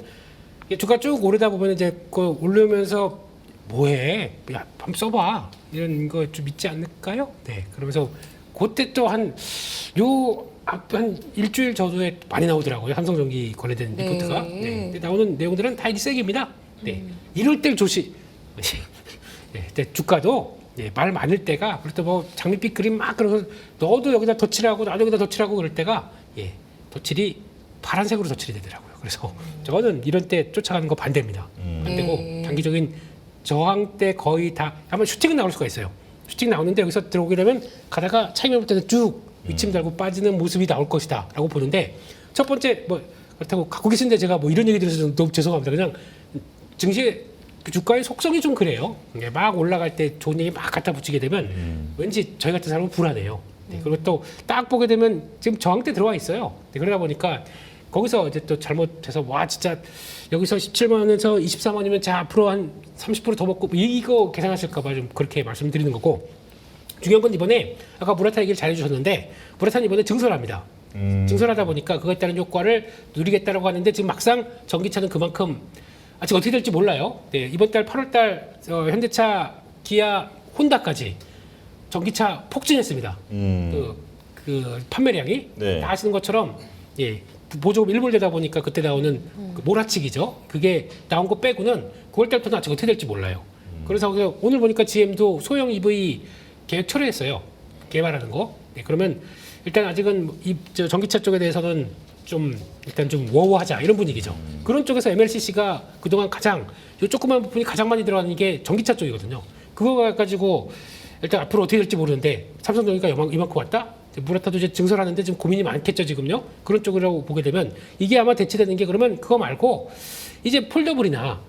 주가 쭉 오르다 보면 이제 그 오르면서 뭐해? 야, 한번 써봐. 이런 거 좀 있지 않을까요? 네. 그러면서 그때 또 한 일주일 저도에 많이 나오더라고요. 삼성전기 관련된 네. 리포트가. 네. 근데 나오는 내용들은 다 일색입니다. 네. 이럴 때 조심. 네. 근데 주가도 말 많을 때가 그럴 때 뭐 장밋빛 그림 막 그러고 너도 여기다 덧칠하고 나도 여기다 덧칠하고 그럴 때가 덧칠이 파란색으로 덧칠이 되더라고요. 그래서 저는 이런 때 쫓아가는 거 반대입니다. 반대고 네. 장기적인 저항 때 거의 다 아마 슈팅은 나올 수가 있어요. 슈팅 나오는데 여기서 들어오게 되면 가다가 차익 볼 때는 쭉 위침 달고 빠지는 모습이 나올 것이다라고 보는데 첫 번째 뭐 그렇다고 갖고 계신데 제가 뭐 이런 얘기 들어서 너무 죄송합니다. 그냥 증시 그 주가의 속성이 좀 그래요. 이게 막 올라갈 때 좋은 얘기 막 갖다 붙이게 되면 왠지 저희 같은 사람은 불안해요. 네, 그리고 또 딱 보게 되면 지금 저항 때 들어와 있어요. 네, 그러다 보니까 거기서 이제 또 잘못해서 와 진짜 여기서 17만 원에서 24만 원이면 자 앞으로 한 30% 더 먹고 이거 계산하실까봐 좀 그렇게 말씀드리는 거고 중요한 건 이번에 아까 무라타 얘기를 잘 해주셨는데 무라타는 이번에 증설합니다. 증설하다 보니까 그거에 따른 효과를 누리겠다라고 하는데 지금 막상 전기차는 그만큼 아직 어떻게 될지 몰라요. 네, 이번 달 8월 달 현대차, 기아, 혼다까지 전기차 폭증했습니다. 그 판매량이 네. 다 아시는 것처럼 보조금 일몰되다 보니까 그때 나오는 그 몰아치기죠. 그게 나온 거 빼고는 9월 달부터는 아직 어떻게 될지 몰라요. 그래서 오늘 보니까 GM도 소형 EV 계획 철회했어요. 개발하는 거. 네, 그러면 일단 아직은 전기차 쪽에 대해서는 좀 일단 좀 워워하자 이런 분위기죠. 그런 쪽에서 MLCC가 그동안 가장 요 조그만 부분이 가장 많이 들어가는 게 전기차 쪽이거든요. 그거 가지고 일단 앞으로 어떻게 될지 모르는데 삼성전기가 이만큼 왔다? 무라타도 이제 증설하는데 지금 고민이 많겠죠 지금요. 그런 쪽으로 보게 되면 이게 아마 대체되는 게 그러면 그거 말고 이제 폴더블이나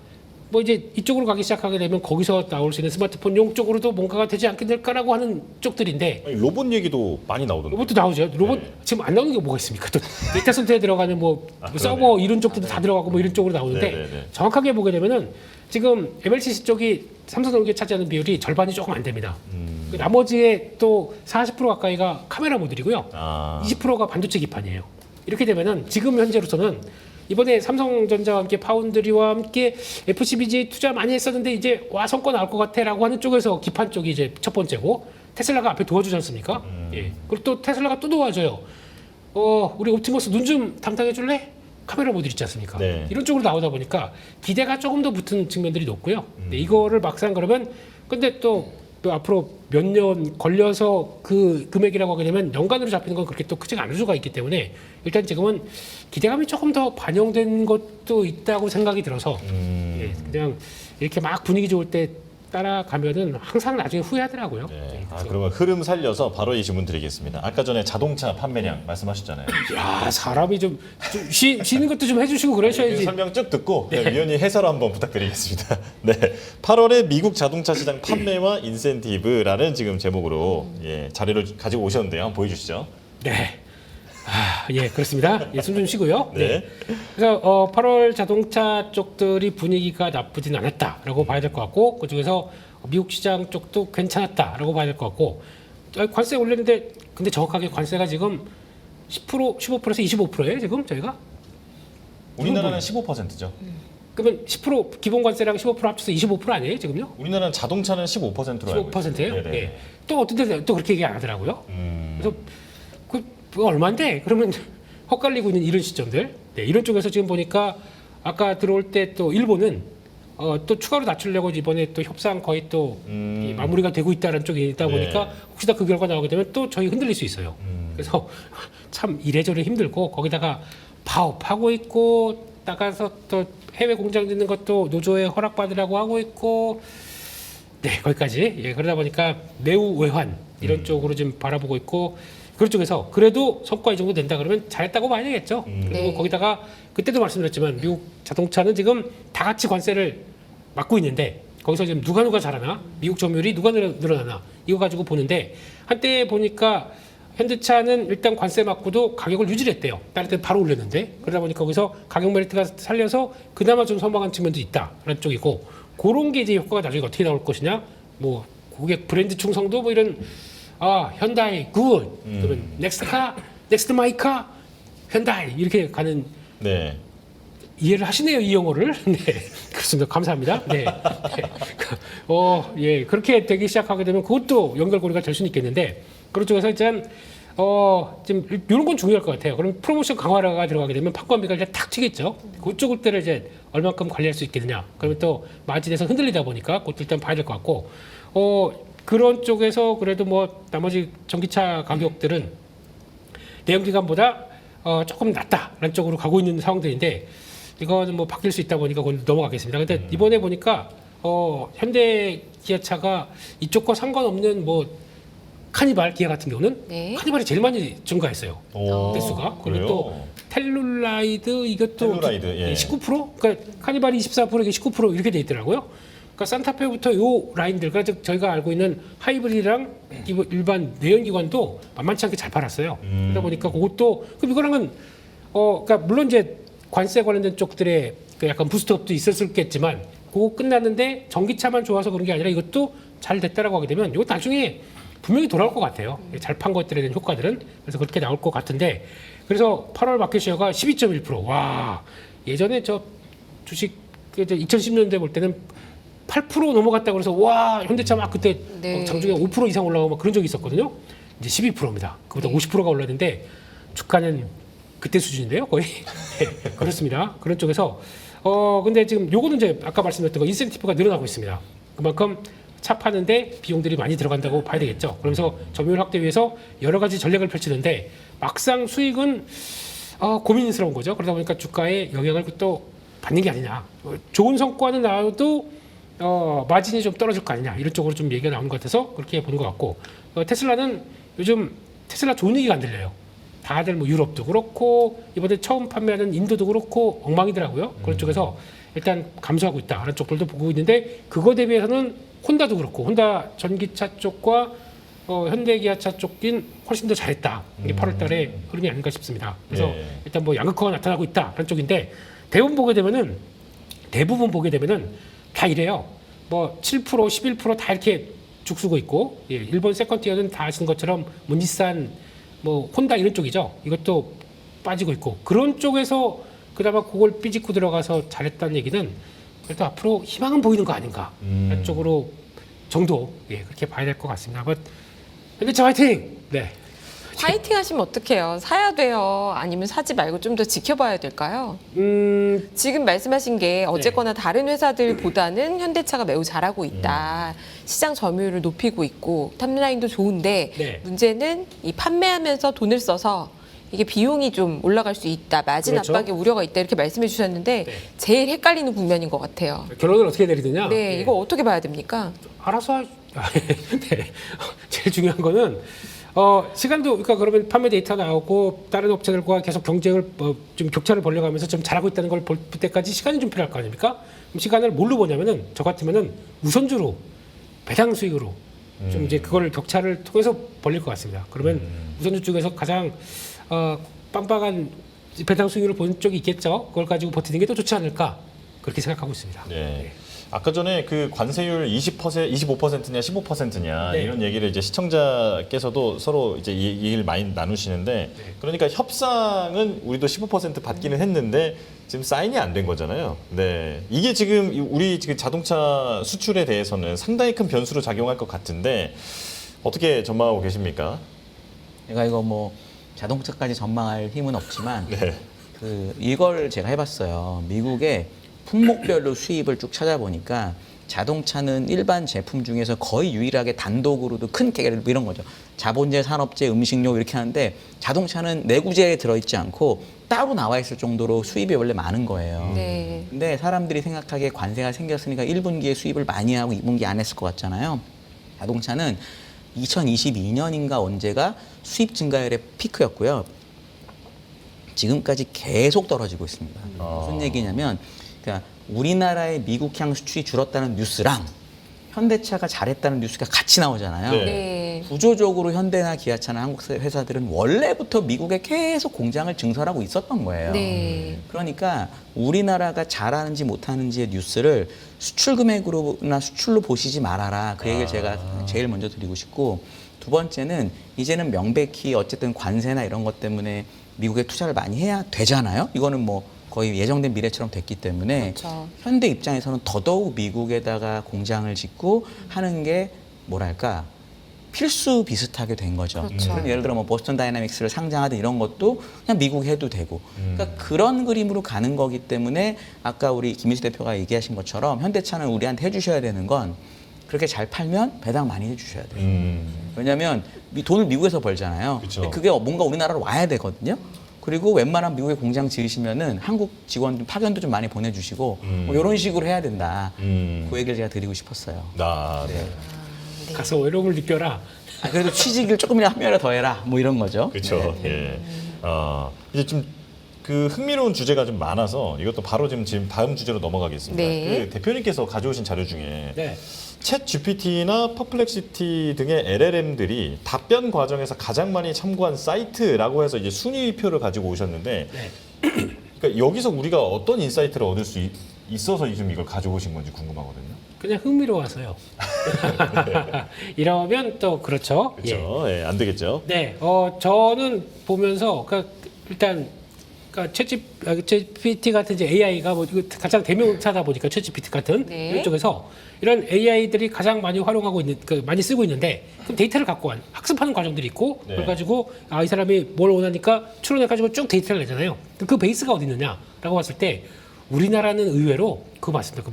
뭐 이제 이쪽으로 가기 시작하게 되면 거기서 나올 수 있는 스마트폰용 쪽으로도 뭔가가 되지 않게 될까라고 하는 쪽들인데 아니, 로봇 얘기도 많이 나오던데. 로봇도 나오죠. 로봇 네. 지금 안 나오는 게 뭐가 있습니까? 또 데이터 센터에 들어가는 뭐 서버 이런 쪽들도 다 들어가고 뭐 이런 쪽으로 나오는데 네. 정확하게 보게 되면은 지금 MLCC 쪽이 삼성전기에 차지하는 비율이 절반이 조금 안 됩니다. 그 나머지의 또 40% 가까이가 카메라 모듈이고요. 20%가 반도체 기판이에요. 이렇게 되면은 지금 현재로서는 이번에 삼성전자와 함께 파운드리와 함께 FCBG 투자 많이 했었는데 이제 와 성과 나올 것 같아라고 하는 쪽에서 기판 쪽이 이제 첫 번째고 테슬라가 앞에 도와주지 않습니까? 그리고 또 테슬라가 또 도와줘요. 우리 옵티머스 눈 좀 담당해 줄래? 카메라 모듈 있지 않습니까? 네. 이런 쪽으로 나오다 보니까 기대가 조금 더 붙은 측면들이 높고요. 네, 이거를 막상 그러면 근데 또 앞으로 몇 년 걸려서 그 금액이라고 하게 되면 연간으로 잡히는 건 그렇게 또 크지가 않을 수가 있기 때문에 일단 지금은 기대감이 조금 더 반영된 것도 있다고 생각이 들어서 그냥 이렇게 막 분위기 좋을 때 따라가면은 항상 나중에 후회하더라고요. 네. 그러면 흐름 살려서 바로 이 질문 드리겠습니다. 아까 전에 자동차 판매량 말씀하셨잖아요. 야, 사람이 좀 쉬는 것도 좀 해주시고 그러셔야지. 설명 쭉 듣고 위원님 해설 한번 부탁드리겠습니다. 네, 8월에 미국 자동차 시장 판매와 인센티브라는 지금 제목으로 자료를 가지고 오셨는데요. 한번 보여주시죠. 네. 예, 그렇습니다. 예, 숨 좀 쉬고요. 네. 그래서 8월 자동차 쪽들이 분위기가 나쁘진 않았다라고 봐야 될 것 같고, 그중에서 미국 시장 쪽도 괜찮았다라고 봐야 될 것 같고, 관세 올렸는데, 근데 정확하게 관세가 지금 10%, 15%에서 25%예요, 지금 저희가? 우리나라는 15%죠. 그러면 10% 기본 관세랑 15% 합쳐서 25% 아니에요, 지금요? 우리나라는 자동차는 15%로 알고 있어요. 15%예요? 네네. 예. 또 어떤 데는 또 그렇게 얘기 안 하더라고요. 그래서 그거 얼마인데? 그러면 헛갈리고 있는 이런 시점들. 네, 이런 쪽에서 지금 보니까 아까 들어올 때 또 일본은 또 추가로 낮추려고 이번에 또 협상 거의 또 이 마무리가 되고 있다는 쪽이 있다 보니까 네. 혹시나 그 결과 나오게 되면 또 저희 흔들릴 수 있어요. 그래서 참 이래저래 힘들고 거기다가 파업하고 있고 나가서 또 해외 공장 짓는 것도 노조에 허락받으라고 하고 있고 네 거기까지 예, 그러다 보니까 매우 외환 이런 쪽으로 좀 바라보고 있고 그런 쪽에서 그래도 성과 이 정도 된다 그러면 잘했다고 봐야 되겠죠. 그리고 네. 거기다가 그때도 말씀드렸지만 미국 자동차는 지금 다 같이 관세를 막고 있는데 거기서 지금 누가 잘하나 미국 점유율이 누가 늘어나나 이거 가지고 보는데 한때 보니까 현대차는 일단 관세 맞고도 가격을 유지를 했대요. 다른 때 바로 올렸는데 그러다 보니까 거기서 가격 메리트가 살려서 그나마 좀 선방한 측면도 있다라는 쪽이고 그런 게 이제 효과가 나중에 어떻게 나올 것이냐 뭐 고객 브랜드 충성도 뭐 이런 현다이 굿 그러면 넥스트카 넥스트 마이카 현다이 이렇게 가는 네. 이해를 하시네요 이 용어를. 네 그렇습니다. 감사합니다. 네. 예 그렇게 되기 시작하게 되면 그것도 연결고리가 될 수는 있겠는데 그런 쪽에서 일단 지금 이런 건 중요할 것 같아요. 그럼 프로모션 강화가 들어가게 되면 판관비가 이제 탁 튀겠죠. 그쪽을 때를 이제 얼마큼 관리할 수 있겠느냐. 그러면 또 마진에서 흔들리다 보니까 그것도 일단 봐야 될 것 같고 그런 쪽에서 그래도 뭐 나머지 전기차 가격들은 내연기관보다 조금 낫다라는 쪽으로 가고 있는 상황들인데 이거는 뭐 바뀔 수 있다 보니까 그건 넘어가겠습니다. 근데 이번에 보니까 현대 기아차가 이쪽과 상관없는 뭐 카니발 기아 같은 경우는 네. 카니발이 제일 많이 증가했어요. 대수가. 그리고 또 텔룰라이드 이것도 텔루라이드, 예. 19%? 그러니까 카니발이 24%, 이게 19% 이렇게 돼 있더라고요. 그러니까 산타페부터 요 라인들, 그러니까 저희가 알고 있는 하이브리드랑 일반 내연기관도 만만치 않게 잘 팔았어요. 그러다 보니까 그것도 그럼 이거랑은 그러니까 물론 이제 관세 관련된 쪽들의 그 약간 부스트업도 있었겠지만 그거 끝났는데 전기차만 좋아서 그런 게 아니라 이것도 잘 됐다라고 하게 되면 이거 나중에 분명히 돌아올 것 같아요. 잘 판 것들에 대한 효과들은. 그래서 그렇게 나올 것 같은데 그래서 8월 마켓 쉐어가 12.1%. 와 예전에 저 주식 2010년대 볼 때는 8% 넘어갔다고 그래서 와 현대차 막 그때 네. 장중에 5% 이상 올라가고 막 그런 적이 있었거든요. 이제 12%입니다. 그보다 50%가 올랐는데 주가는 그때 수준인데요, 거의. 네, 그렇습니다. 그런 쪽에서 근데 지금 요거는 이제 아까 말씀드렸던 거 인센티브가 늘어나고 있습니다. 그만큼 차 파는데 비용들이 많이 들어간다고 봐야 되겠죠. 그러면서 점유율 확대 위해서 여러 가지 전략을 펼치는데 막상 수익은 고민스러운 거죠. 그러다 보니까 주가에 영향을 또 받는 게 아니냐. 좋은 성과는 나와도 마진이 좀 떨어질 거 아니냐. 이런 쪽으로 좀 얘기가 나오는 것 같아서 그렇게 보는 것 같고 테슬라는 요즘 테슬라 좋은 얘기가 안 들려요. 다들 뭐 유럽도 그렇고 이번에 처음 판매하는 인도도 그렇고 엉망이더라고요. 그런 쪽에서 일단 감소하고 있다라는 쪽들도 보고 있는데 그거 대비해서는 혼다도 그렇고 혼다 전기차 쪽과 현대기아차 쪽인 훨씬 더 잘했다. 이게 8월달에 흐름이 아닌가 싶습니다. 그래서 일단 뭐 양극화가 나타나고 있다라는 쪽인데 대부분 보게 되면은 다 이래요. 뭐 7%, 11% 다 이렇게 죽쓰고 있고 일본 세컨티어는 다 아시는 것처럼 뭐 닛산, 뭐 혼다 이런 쪽이죠. 이것도 빠지고 있고 그런 쪽에서 그나마 그걸 삐집고 들어가서 잘했다는 얘기는 그래도 앞으로 희망은 보이는 거 아닌가 그런 쪽으로 정도 그렇게 봐야 될 것 같습니다. 현대차 화이팅! 네. 화이팅 하시면 어떡해요? 사야 돼요? 아니면 사지 말고 좀 더 지켜봐야 될까요? 지금 말씀하신 게 어쨌거나 다른 회사들보다는 현대차가 매우 잘하고 있다. 시장 점유율을 높이고 있고 탑라인도 좋은데 네. 문제는 이 판매하면서 돈을 써서 이게 비용이 좀 올라갈 수 있다, 마진 그렇죠. 압박의 우려가 있다 이렇게 말씀해 주셨는데 네. 제일 헷갈리는 국면인 것 같아요. 결론을 어떻게 내리느냐? 네, 예. 이거 어떻게 봐야 됩니까? 알아서 네. 제일 중요한 거는 시간도 그러니까 그러면 판매 데이터가 나오고 다른 업체들과 계속 경쟁을 좀 격차를 벌려가면서 좀 잘하고 있다는 걸 볼 때까지 시간이 좀 필요할 거 아닙니까? 그럼 시간을 뭘로 보냐면은 저 같으면은 우선주로 배당 수익으로 좀 이제 그걸 격차를 통해서 벌릴 것 같습니다. 그러면 우선주 쪽에서 가장 빵빵한 배당 수익을 본 쪽이 있겠죠. 그걸 가지고 버티는 게 더 좋지 않을까 그렇게 생각하고 있습니다. 네. 아까 전에 그 관세율 25%냐 15%냐 네. 이런 얘기를 이제 시청자께서도 서로 이제 이 얘기를 많이 나누시는데 그러니까 협상은 우리도 15% 받기는 했는데 지금 사인이 안 된 거잖아요. 네. 이게 지금 우리 지금 자동차 수출에 대해서는 상당히 큰 변수로 작용할 것 같은데 어떻게 전망하고 계십니까? 제가 이거 뭐 자동차까지 전망할 힘은 없지만 네. 이걸 제가 해봤어요. 미국의 품목별로 수입을 쭉 찾아보니까 자동차는 일반 제품 중에서 거의 유일하게 단독으로도 큰 개를 이런 거죠. 자본재, 산업재, 음식료 이렇게 하는데 자동차는 내구재에 들어있지 않고 따로 나와 있을 정도로 수입이 원래 많은 거예요. 네. 근데 사람들이 생각하기에 관세가 생겼으니까 1분기에 수입을 많이 하고 2분기 안 했을 것 같잖아요. 자동차는 2022년인가 언제가 수입 증가율의 피크였고요. 지금까지 계속 떨어지고 있습니다. 무슨 얘기냐면 그러니까 우리나라의 미국향 수출이 줄었다는 뉴스랑 현대차가 잘했다는 뉴스가 같이 나오잖아요. 네. 네. 구조적으로 현대나 기아차나 한국 회사들은 원래부터 미국에 계속 공장을 증설하고 있었던 거예요. 네. 그러니까 우리나라가 잘하는지 못하는지의 뉴스를 수출 금액으로나 수출로 보시지 말아라. 그 얘기를 제가 제일 먼저 드리고 싶고, 두 번째는 이제는 명백히 어쨌든 관세나 이런 것 때문에 미국에 투자를 많이 해야 되잖아요. 이거는 뭐 거의 예정된 미래처럼 됐기 때문에 그렇죠. 현대 입장에서는 더더욱 미국에다가 공장을 짓고 하는 게 뭐랄까 필수 비슷하게 된 거죠. 그렇죠. 그럼 예를 들어 뭐 보스턴 다이나믹스를 상장하든 이런 것도 그냥 미국 해도 되고, 그러니까 그런 그림으로 가는 거기 때문에 아까 우리 김민수 대표가 얘기하신 것처럼 현대차는 우리한테 해주셔야 되는 건 그렇게 잘 팔면 배당 많이 해주셔야 돼요. 왜냐하면 돈을 미국에서 벌잖아요. 그쵸. 근데 그게 뭔가 우리나라로 와야 되거든요. 그리고 웬만한 미국에 공장 지으시면은 한국 직원 파견도 좀 많이 보내주시고 뭐 이런 식으로 해야 된다. 그 얘기를 제가 드리고 싶었어요. 네. 가서 외로움을 느껴라. 그래도 취직을 조금이라도 한 명이라도 더 해라. 뭐 이런 거죠. 그렇죠. 예. 이제 좀 그 흥미로운 주제가 좀 많아서 이것도 바로 지금 다음 주제로 넘어가겠습니다. 네. 그 대표님께서 가져오신 자료 중에 네. 챗 GPT나 퍼플렉시티 등의 LLM들이 답변 과정에서 가장 많이 참고한 사이트라고 해서 이제 순위표를 가지고 오셨는데, 네. 그러니까 여기서 우리가 어떤 인사이트를 얻을 수 있어서 지금 이걸 가져오신 건지 궁금하거든요. 그냥 흥미로워서요. 이러면 또 그렇죠. 그렇죠. 예, 안 되겠죠. 네, 저는 보면서 그러니까 일단 그러니까 챗GPT 같은 이제 AI가 뭐 이거 가장 대명사다 보니까 챗GPT 같은 네. 이런 쪽에서 이런 AI들이 가장 많이 활용하고 있는 많이 쓰고 있는데, 그럼 데이터를 갖고 학습하는 과정들이 있고 네. 그걸 가지고 이 사람이 뭘 원하니까 추론해 가지고 쭉 데이터를 내잖아요. 그 베이스가 어디 있느냐라고 봤을 때 우리나라는 의외로 그거 맞습니다.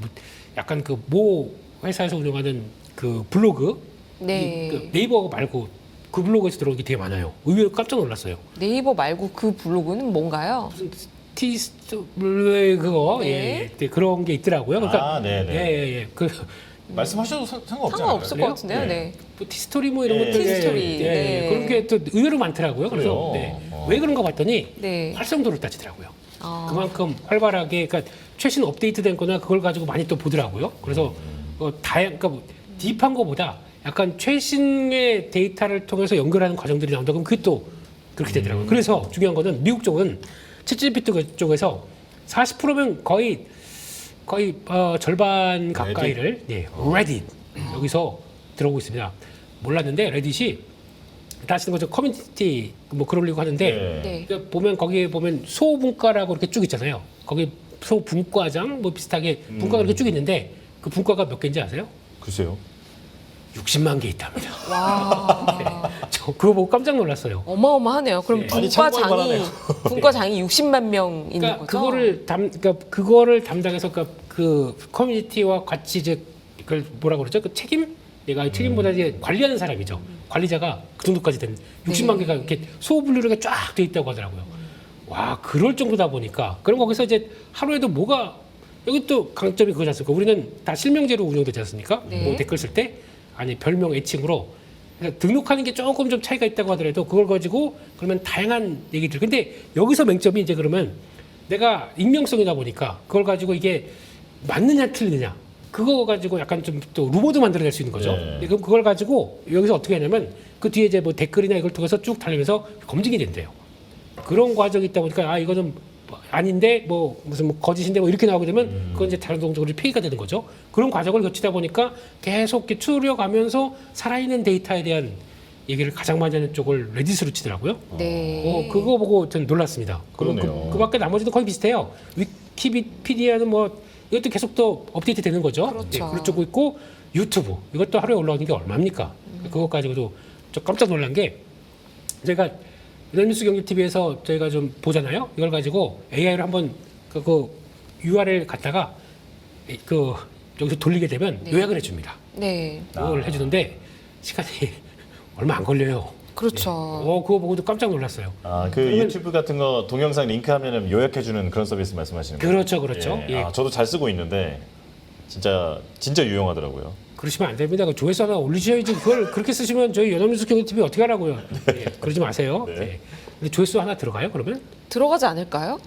약간 그 모 회사에서 운영하는 그 블로그 네. 그 네이버 말고 그 블로그에서 들어온 게 되게 많아요. 의외로 깜짝 놀랐어요. 네이버 말고 그 블로그는 뭔가요? 무슨 티스토리 그거 네. 예, 그런 게 있더라고요. 그러니까 네네. 예. 그 말씀하셔도 상관없지 상관없을 않을까요? 것 같은데요. 네. 네. 뭐 티스토리 뭐 이런 예. 것들 티스토리, 네. 그런 게 또 의외로 많더라고요. 그래서 그래요? 네. 어. 왜 그런가 봤더니 네. 활성도를 따지더라고요. 아. 그만큼 활발하게, 그러니까 최신 업데이트된 거나 그걸 가지고 많이 또 보더라고요. 그래서 그러니까 뭐 딥한 거보다 약간 최신의 데이터를 통해서 연결하는 과정들이 나온다. 그럼 그게 또 그렇게 되더라고요. 그래서 중요한 거는 미국 쪽은 챗GPT 쪽에서 40%면 거의 절반 가까이를 레딧 여기서 들어오고 있습니다. 몰랐는데 레딧이 다 아시는 거죠. 커뮤니티 뭐 글 올리고 하는데 네. 네. 그러니까 보면 거기에 보면 소분과라고 이렇게 쭉 있잖아요. 거기 소분과장 뭐 비슷하게 분과가 이렇게 쭉 있는데 그 분과가 몇 개인지 아세요? 글쎄요. 60만 개 있답니다. 와. 저 그거 보고 깜짝 놀랐어요. 어마어마하네요. 그럼 네. 많이 참고할 분과장이 60만 명 있는 그러니까 거죠? 그거를 담당해서 그 커뮤니티와 같이 이제 그걸 뭐라 그러죠? 그 책임? 얘가 책임보다 이제 관리하는 사람이죠. 관리자가 그 정도까지 된 60만 개가 이렇게 소분류가 쫙 돼 있다고 하더라고요. 와, 그럴 정도다 보니까 그럼 거기서 이제 하루에도 뭐가 여기 또 강점이 그거지 않습니까? 우리는 다 실명제로 운영되지 않습니까? 네. 뭐 댓글 쓸 때 아니 별명 애칭으로 그러니까 등록하는 게 조금 좀 차이가 있다고 하더라도 그걸 가지고 그러면 다양한 얘기들. 근데 여기서 맹점이 이제 그러면 내가 익명성이다 보니까 그걸 가지고 이게 맞느냐 틀리느냐 그거 가지고 약간 좀 또 루머도 만들어낼 수 있는 거죠. 네. 그럼 그걸 가지고 여기서 어떻게 하냐면 그 뒤에 이제 뭐 댓글이나 이걸 통해서 쭉 달리면서 검증이 된대요. 그런 과정이 있다 보니까 아 이거는 아닌데 뭐 무슨 뭐 거짓인데 뭐 이렇게 나오게 되면 그건 이제 다른 동적으로 폐기가 되는 거죠. 그런 과정을 거치다 보니까 계속 이렇게 추려가면서 살아있는 데이터에 대한 얘기를 가장 많이 하는 쪽을 레딧으로 치더라고요. 네. 그거 보고 전 놀랐습니다. 그러네요. 그 밖에 나머지도 거의 비슷해요. 위키피디아는 뭐 이것도 계속 또 업데이트 되는 거죠. 그렇죠. 그런 쪽도 있고 유튜브 이것도 하루에 올라오는 게 얼마입니까? 그것 가지고도 좀 깜짝 놀란 게 제가 연합뉴스 경제TV에서 저희가 좀 보잖아요. 이걸 가지고 AI를 한번 그 URL 갖다가 그 여기서 돌리게 되면 네. 요약을 해줍니다. 네. 요약을 해주는데 시간이 얼마 안 걸려요. 그렇죠. 그거 보고도 깜짝 놀랐어요. 아, 그 그러면- 유튜브 같은 거 동영상 링크하면은 요약해주는 그런 서비스 말씀하시는 거예요? 그렇죠, 그렇죠. 예. 예. 아, 저도 잘 쓰고 있는데 진짜 유용하더라고요. 그러시면 안 됩니다. 그 조회수 하나 올리셔야지. 그걸 그렇게 쓰시면 저희 연합뉴스 경제TV 어떻게 하라고요? 예, 그러지 마세요. 네. 예. 근데 조회수 하나 들어가요? 그러면 들어가지 않을까요?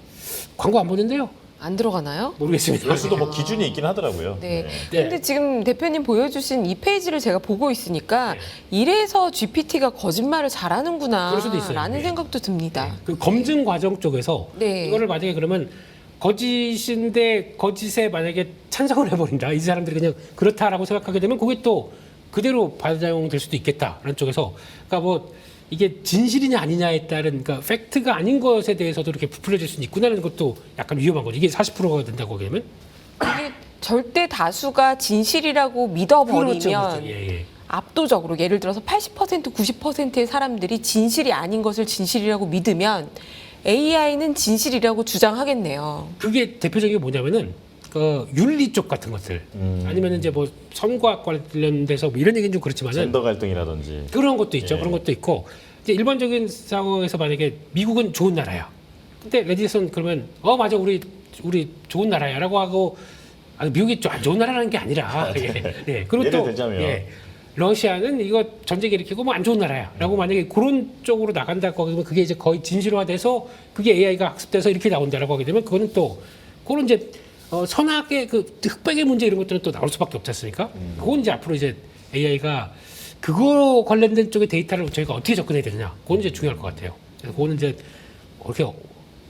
광고 안 보는데요? 안 들어가나요? 모르겠습니다. 조회수도 뭐 기준이 있긴 하더라고요. 네. 네. 근데 지금 대표님 보여주신 이 페이지를 제가 보고 있으니까 네. 이래서 GPT가 거짓말을 잘하는구나 그럴 수도 있어요. 라는 네. 생각도 듭니다. 그 검증 과정 쪽에서 네. 이거를 만약에 그러면 거짓인데 거짓에 만약에 찬성을 해버린다. 이 사람들이 그냥 그렇다라고 생각하게 되면 그게 또 그대로 반작용될 수도 있겠다라는 쪽에서 그러니까 뭐 이게 진실이냐 아니냐에 따른 그러니까 팩트가 아닌 것에 대해서도 이렇게 부풀려질 수는 있구나라는 것도 약간 위험한 거죠. 이게 40%가 된다고 하게 되면 이게 절대 다수가 진실이라고 믿어버리면 그렇죠. 예, 예. 압도적으로 예를 들어서 80% 90%의 사람들이 진실이 아닌 것을 진실이라고 믿으면 AI는 진실이라고 주장하겠네요. 그게 대표적인 게 뭐냐면은 그 윤리 쪽 같은 것들 아니면 이제 뭐 선거학 관련돼서 뭐 이런 얘기는 좀 그렇지만은 젠더 갈등이라든지. 그런 것도 있죠. 예. 그런 것도 있고 이제 일반적인 상황에서 만약에 미국은 좋은 나라야. 근데 레딧은 그러면 맞아 우리 좋은 나라야라고 하고 미국이 좀 안 좋은 나라라는 게 아니라 예. 그리고 예를 또 들자면. 러시아는 이거 전쟁 일으키고 뭐 안 좋은 나라야라고 만약에 그런 쪽으로 나간다고 하면 그게 이제 거의 진실화돼서 그게 AI가 학습돼서 이렇게 나온다라고 하게 되면 그거는 또 그런 이제 선악의 그 흑백의 문제 이런 것들은 또 나올 수밖에 없지 않습니까? 그건 이제 앞으로 이제 AI가 그거 관련된 쪽의 데이터를 저희가 어떻게 접근해야 되느냐 그건 이제 중요할 것 같아요. 그래서 그거는 이제 이렇게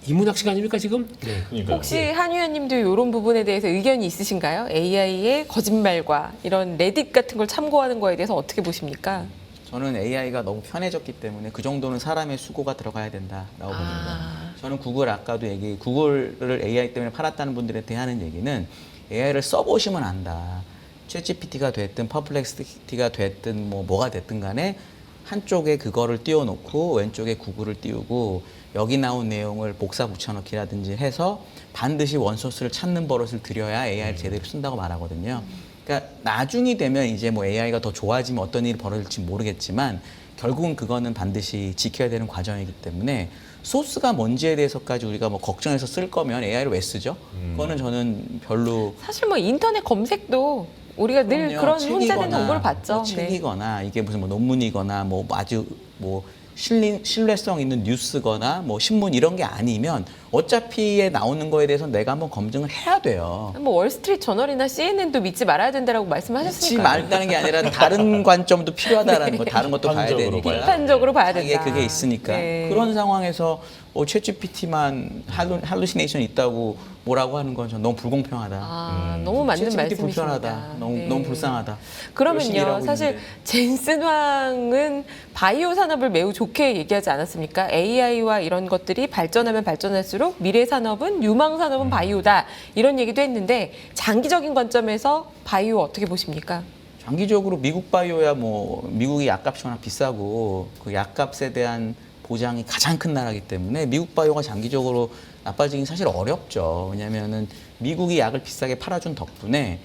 인문학 시간입니까 지금? 네. 그러니까요. 혹시 한 의원님도 이런 부분에 대해서 의견이 있으신가요? AI의 거짓말과 이런 레딧 같은 걸 참고하는 거에 대해서 어떻게 보십니까? 저는 AI가 너무 편해졌기 때문에 그 정도는 사람의 수고가 들어가야 된다라고 봅니다. 저는 구글 아까도 구글을 AI 때문에 팔았다는 분들한테 하는 얘기는 AI를 써보시면 안다. 챗GPT가 됐든 퍼플렉시티가 됐든 뭐가 됐든 간에 한쪽에 그거를 띄워놓고 왼쪽에 구글을 띄우고 여기 나온 내용을 복사 붙여넣기라든지 해서 반드시 원소스를 찾는 버릇을 들여야 AI를 제대로 쓴다고 말하거든요. 그러니까 나중이 되면 이제 뭐 AI가 더 좋아지면 어떤 일이 벌어질지 모르겠지만 결국은 그거는 반드시 지켜야 되는 과정이기 때문에 소스가 뭔지에 대해서까지 우리가 뭐 걱정해서 쓸 거면 AI를 왜 쓰죠? 그거는 저는 별로 사실 뭐 인터넷 검색도 우리가 늘 그럼요. 그런 책이거나, 혼재된 정보를 받죠. 뭐 책이거나 이게 무슨 뭐 논문이거나 뭐 아주 뭐 신뢰성 있는 뉴스거나 뭐 신문 이런 게 아니면 어차피 나오는 거에 대해서 내가 한번 검증을 해야 돼요. 뭐 월스트리트 저널이나 CNN도 믿지 말아야 된다라고 믿지 말씀하셨으니까 말다는 게 아니라 다른 관점도 필요하다라는 거, 다른 것도 봐야 비판적으로 되니까. 봐야 비판적으로 봐야 자기에 된다. 그게 있으니까 네. 그런 상황에서 챗GPT만 할루시네이션 있다고 뭐라고 하는 건 전 너무 불공평하다. 너무 맞는 챗GPT 말씀이십니다. 불편하다. 너무 네. 너무 불쌍하다. 열심히 그러면요, 일하고 사실 있는데. 젠슨 황은 바이오 산업을 매우 좋게 얘기하지 않았습니까? AI와 이런 것들이 발전하면 발전할수록 미래 산업은 유망 산업은 바이오다 이런 얘기도 했는데 장기적인 관점에서 바이오 어떻게 보십니까? 장기적으로 미국 바이오야 뭐 미국이 약값이 워낙 비싸고 그 약값에 대한 보장이 가장 큰 나라이기 때문에 미국 바이오가 장기적으로 나빠지긴 사실 어렵죠. 왜냐하면은 미국이 약을 비싸게 팔아준 덕분에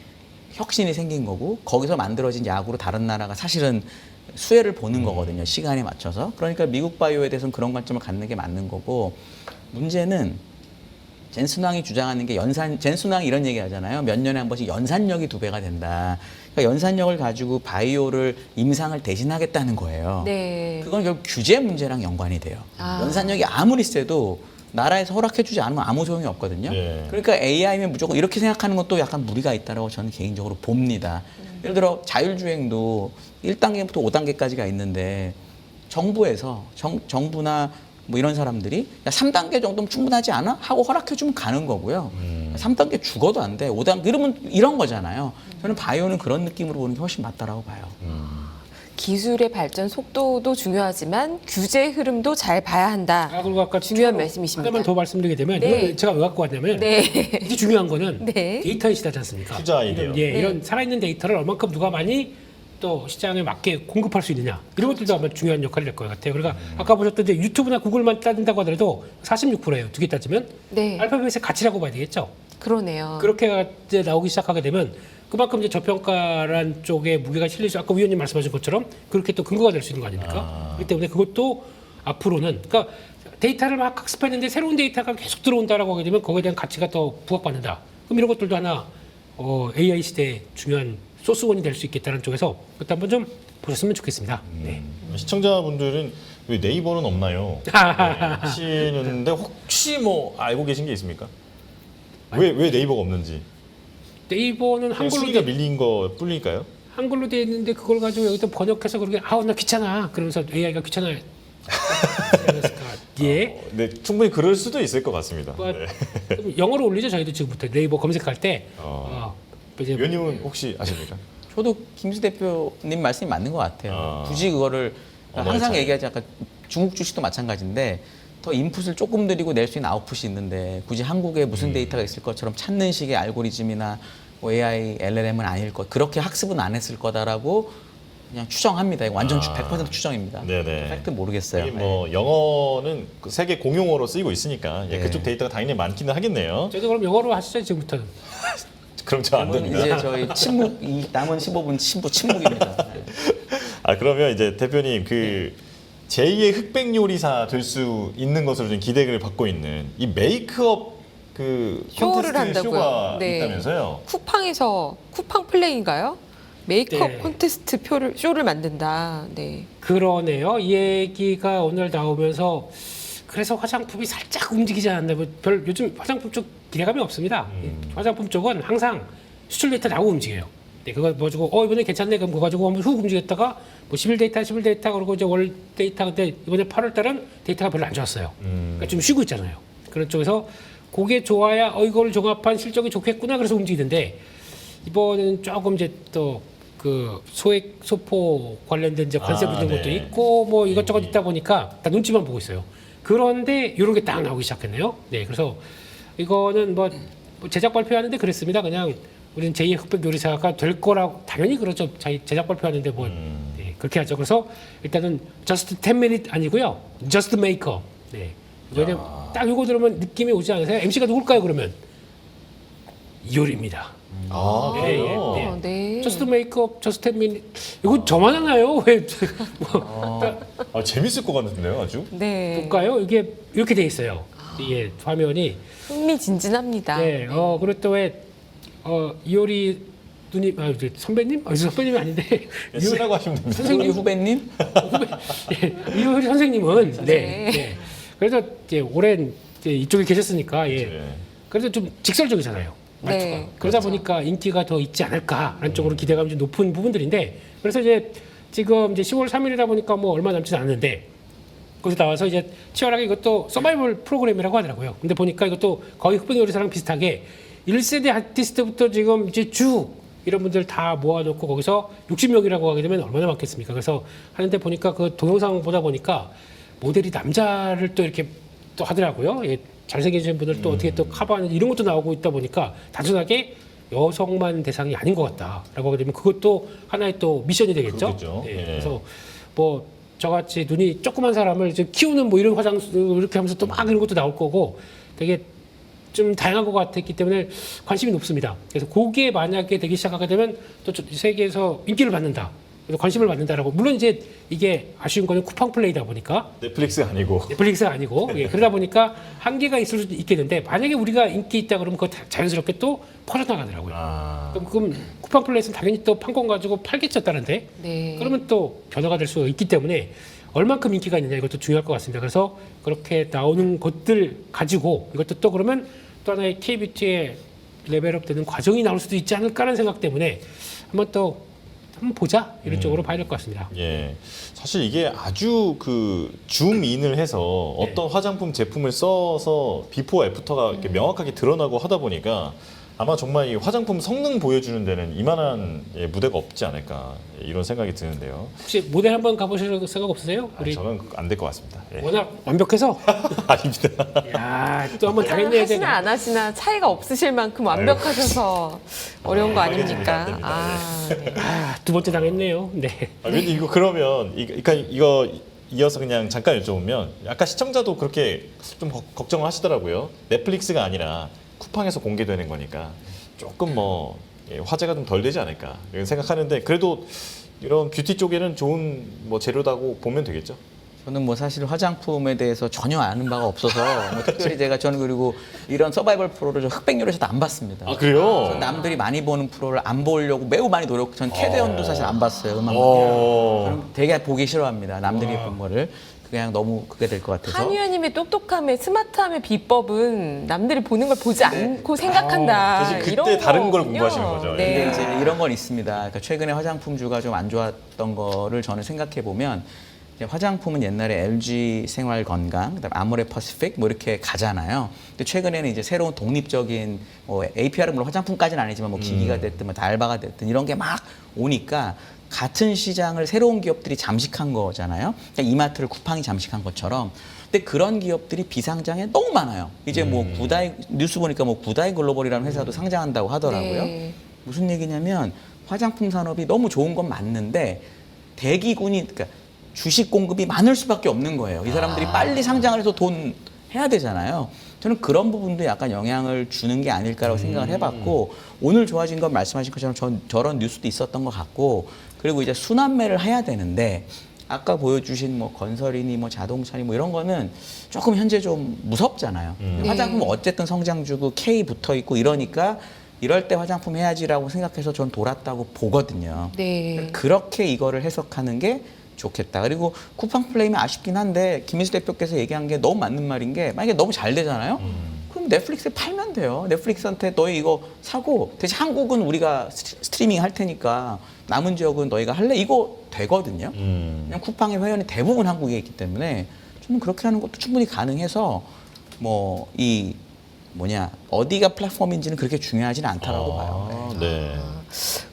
혁신이 생긴 거고 거기서 만들어진 약으로 다른 나라가 사실은 수혜를 보는 거거든요. 시간에 맞춰서. 그러니까 미국 바이오에 대해서는 그런 관점을 갖는 게 맞는 거고 문제는 젠슨왕이 주장하는 게 젠슨왕이 이런 얘기 하잖아요. 몇 년에 한 번씩 연산력이 2배가 된다. 그러니까 연산력을 가지고 바이오를 임상을 대신하겠다는 거예요. 네. 그건 결국 규제 문제랑 연관이 돼요. 아. 연산력이 아무리 세도 나라에서 허락해주지 않으면 아무 소용이 없거든요. 네. 그러니까 AI면 무조건 이렇게 생각하는 것도 약간 무리가 있다고 저는 개인적으로 봅니다. 예를 들어 자율주행도 1단계부터 5단계까지가 있는데 정부에서 정부나 뭐 이런 사람들이 야, 3단계 정도면 충분하지 않아? 하고 허락해주면 가는 거고요. 3단계 죽어도 안 돼. 5단계 이러면 이런 거잖아요. 저는 바이오는 그런 느낌으로 보는 게 훨씬 맞다라고 봐요. 기술의 발전 속도도 중요하지만 규제 흐름도 잘 봐야 한다. 그리고 아까 중요한 추가로 말씀이십니다. 하나만 더 말씀드리게 되면 네. 이걸 제가 왜 갖고 왔냐면 네. 이게 중요한 거는 네. 데이터의 시대지 않습니까? 투자 아이디어. 예, 이런 살아있는 데이터를 얼만큼 누가 많이 또 시장에 맞게 공급할 수 있느냐 이런 것들도 아마 중요한 역할을 할 것 같아요. 그러니까 아까 보셨던 이제 유튜브나 구글만 따진다고 하더라도 46%예요. 두 개 따지면 네. 알파벳의 가치라고 봐야 되겠죠. 그러네요. 그렇게 이제 나오기 시작하게 되면 그만큼 이제 저평가란 쪽에 무게가 실릴 수, 아까 위원님 말씀하신 것처럼 그렇게 또 근거가 될 수 있는 거 아닙니까? 그렇기 때문에 그것도 앞으로는 그러니까 데이터를 막 학습했는데 새로운 데이터가 계속 들어온다라고 하게 되면 거기에 대한 가치가 더 부각받는다. 그럼 이런 것들도 하나 AI 시대의 중요한 소스원이 될 수 있겠다는 쪽에서 그것도 한번 좀 보셨으면 좋겠습니다. 네. 시청자분들은 왜 네이버는 없나요? 네, 하시는데 혹시 뭐 알고 계신 게 있습니까? 왜 네이버가 없는지? 네이버는 그냥 한글로 순위가 밀린 거 뿐일까요? 한글로 돼 있는데 그걸 가지고 여기다 번역해서 그렇게 나 귀찮아. 그러면서 AI가 귀찮아. 예. 네, 충분히 그럴 수도 있을 것 같습니다. 뭐, 네. 그럼 영어로 올리죠. 저희도 지금부터 네이버 검색할 때. 이제 위원님은 혹시 아십니까? 저도 김수 대표님 말씀이 맞는 것 같아요. 굳이 그거를 언어의 항상 차이. 얘기하지 아까 중국 주식도 마찬가지인데 더 인풋을 조금 드리고 낼 수 있는 아웃풋이 있는데 굳이 한국에 무슨 데이터가 있을 것처럼 찾는 식의 알고리즘이나 뭐 AI, LLM은 아닐 것 그렇게 학습은 안 했을 거다라고 그냥 추정합니다. 이거 완전 100% 추정입니다. 네네. 팩트 모르겠어요. 이 뭐 영어는 그 세계 공용어로 쓰이고 있으니까 네. 그쪽 데이터가 당연히 많기는 하겠네요. 저도 그럼 영어로 하시죠 지금부터는. 그럼 저 안 그러면 됩니다. 이제 저희 침묵 이 남은 15분 침묵입니다. 네. 그러면 이제 대표님 그 제2의 흑백 요리사 될 수 있는 것으로 좀 기대를 받고 있는 이 메이크업 그 쇼를 콘테스트 한다고요. 쇼가 네. 있다면서요? 쿠팡에서 쿠팡 플레이인가요? 메이크업 네. 콘테스트 쇼를 만든다. 네. 그러네요. 이 얘기가 오늘 나오면서 그래서 화장품이 살짝 움직이지 않나. 요즘 화장품 쪽 기대감이 없습니다. 화장품 쪽은 항상 수출 데이터 나오고 움직여요. 네, 그거 뭐 주고 이번에 괜찮네 그럼 그거 가지고 한번 훅 움직였다가 뭐 11데이터 그러고 이제 월 데이터 근데 이번에 8월 달은 데이터가 별로 안 좋았어요. 그러니까 좀 쉬고 있잖아요. 그런 쪽에서 그게 좋아야 이걸 종합한 실적이 좋겠구나 그래서 움직이는데 이번에는 조금 이제 또 그 소액 소포 관련된 이제 컨셉 있는 것도 네. 있고 뭐 이것저것 있다 보니까 다 눈치만 보고 있어요. 그런데 이런 게 딱 나오기 시작했네요. 네, 그래서 이거는 뭐 제작 발표하는데 그랬습니다. 그냥 우리는 제2의 흑백 요리사가 될 거라고 당연히 그렇죠. 제작 발표하는데 뭐 네, 그렇게 하죠. 그래서 일단은 just 10 minute 아니고요. just maker. 네. 이거는 딱 이거 들으면 느낌이 오지 않으세요? MC가 누굴까요? 그러면 이효리입니다. 그래요? 네. 네. just maker, just 10 minute. 이거 저만 하나요? 왜? 재밌을 것 같은데요, 아주? 네. 볼까요? 이게 이렇게 돼 있어요. 이게 화면이. 흥미진진합니다. 네. 그리고 또 왜 이효리 누님, 이제 선배님? 선배님이 아닌데. 쓰라고 하시면 됩니다. 선생님 후배님? 이효리 선생님은 네. 네. 네. 그래서 이제 오랜 이제 이쪽에 계셨으니까 예. 네. 그래도 좀 직설적이잖아요. 말투가. 네, 그러다 보니까 인기가 더 있지 않을까라는 쪽으로 기대감이 좀 높은 부분들인데 그래서 이제 지금 이제 10월 3일이다 보니까 뭐 얼마 남지 않았는데 거기서 나와서 이제 치열하게 이것도 서바이벌 프로그램이라고 하더라고요. 근데 보니까 이것도 거의 흑백 요리사랑 비슷하게 1세대 아티스트부터 지금 이제 쭉 이런 분들 다 모아놓고 거기서 60명이라고 하게 되면 얼마나 많겠습니까? 그래서 하는데 보니까 그 동영상 보다 보니까 모델이 남자를 또 이렇게 또 하더라고요. 예, 잘생기신 분을 또 어떻게 또 커버하는 이런 것도 나오고 있다 보니까 단순하게 여성만 대상이 아닌 것 같다라고 하게 되면 그것도 하나의 또 미션이 되겠죠. 그렇겠죠. 예, 예. 그래서 뭐 저같이 눈이 조그만 사람을 이제 키우는 뭐 이런 화장 이렇게 하면서 또 막 이런 것도 나올 거고 되게 좀 다양한 것 같았기 때문에 관심이 높습니다. 그래서 그게 만약에 되기 시작하게 되면 또 세계에서 인기를 받는다. 그래서 관심을 받는다라고. 물론 이제 이게 아쉬운 거는 쿠팡 플레이다 보니까 넷플릭스가 아니고. 넷플릭스가 아니고 그러다 보니까 한계가 있을 수도 있겠는데 만약에 우리가 인기 있다 그러면 그거 자연스럽게 또 퍼져나가더라고요. 아, 그럼 쿠팡 플레이에서는 당연히 또 판권 가지고 팔겠졌다는데 네. 그러면 또 변화가 될 수가 있기 때문에 얼만큼 인기가 있느냐 이것도 중요할 것 같습니다. 그래서 그렇게 나오는 것들 가지고 이것도 또 그러면 또 하나의 K뷰티의 레벨업 되는 과정이 나올 수도 있지 않을까라는 생각 때문에 한번 보자 이런 쪽으로 봐야 될 것 같습니다. 예. 사실 이게 아주 그 줌인을 해서 어떤 화장품 제품을 써서 비포 애프터가 이렇게 명확하게 드러나고 하다 보니까 아마 정말 이 화장품 성능 보여주는 데는 이만한 무대가 없지 않을까 이런 생각이 드는데요. 혹시 모델 한번 가보실 생각 없으세요? 우리 저는 안 될 것 같습니다. 예. 워낙 완벽해서 아닙니다. 야, 또 한번 당했네. 하시나 안 하시나 차이가 없으실 만큼 완벽하셔서 어려운 거 아닙니까? 네. 두 번째 당했네요. 네. 근데 이거 그러면 이거 이어서 그냥 잠깐 여쭤보면 아까 시청자도 그렇게 좀 걱정을 하시더라고요. 넷플릭스가 아니라 쿠팡에서 공개되는 거니까 조금 뭐 화제가 좀 덜 되지 않을까 이런 생각하는데 그래도 이런 뷰티 쪽에는 좋은 뭐 재료다고 보면 되겠죠. 저는 뭐 사실 화장품에 대해서 전혀 아는 바가 없어서 뭐 특별히 저는 그리고 이런 서바이벌 프로를 저 흑백요리에서도 안 봤습니다. 아 그래요? 전 남들이 많이 보는 프로를 안 보려고 매우 많이 전 캐대언도 사실 안 봤어요. 음악. 어. 저는 되게 보기 싫어합니다. 남들이 본 거를. 그냥 너무 그게 될 것 같아서. 한 의원님의 똑똑함의 스마트함의 비법은 남들이 보는 걸 보지 않고 생각한다. 대신 그때 이런 다른 걸 거군요. 공부하시는 거죠. 네. 근데 이제 이런 건 있습니다. 그러니까 최근에 화장품주가 좀 안 좋았던 거를 저는 생각해 보면 이제 화장품은 옛날에 LG 생활 건강, 그다음에 아모레 퍼시픽 뭐 이렇게 가잖아요. 근데 최근에는 이제 새로운 독립적인 뭐 APR은 물론 화장품까지는 아니지만 뭐 기기가 됐든 뭐 알바가 됐든 이런 게 막 오니까 같은 시장을 새로운 기업들이 잠식한 거잖아요. 그러니까 이마트를 쿠팡이 잠식한 것처럼. 근데 그런 기업들이 비상장에 너무 많아요. 이제 뭐 구다이 뉴스 보니까 뭐 구다이 글로벌이라는 회사도 상장한다고 하더라고요. 네. 무슨 얘기냐면 화장품 산업이 너무 좋은 건 맞는데 대기군이 그러니까 주식 공급이 많을 수밖에 없는 거예요. 이 사람들이 빨리 상장을 해서 돈 해야 되잖아요. 저는 그런 부분도 약간 영향을 주는 게 아닐까라고 생각을 해봤고 오늘 좋아진 건 말씀하신 것처럼 저런 뉴스도 있었던 것 같고 그리고 이제 순환매를 해야 되는데 아까 보여주신 뭐 건설이니 뭐 자동차니 뭐 이런 거는 조금 현재 좀 무섭잖아요. 화장품은 어쨌든 성장주고 K 붙어 있고 이러니까 이럴 때 화장품 해야지라고 생각해서 전 돌았다고 보거든요. 네. 그렇게 이거를 해석하는 게 좋겠다. 그리고 쿠팡 플레이면 아쉽긴 한데 김민수 대표께서 얘기한 게 너무 맞는 말인 게 만약에 너무 잘 되잖아요. 그럼 넷플릭스에 팔면 돼요. 넷플릭스한테 너희 이거 사고 대신 한국은 우리가 스트리밍 할 테니까 남은 지역은 너희가 할래? 이거 되거든요. 그냥 쿠팡의 회원이 대부분 한국에 있기 때문에 저는 그렇게 하는 것도 충분히 가능해서 뭐 이 어디가 플랫폼인지는 그렇게 중요하지는 않다라고 봐요. 네.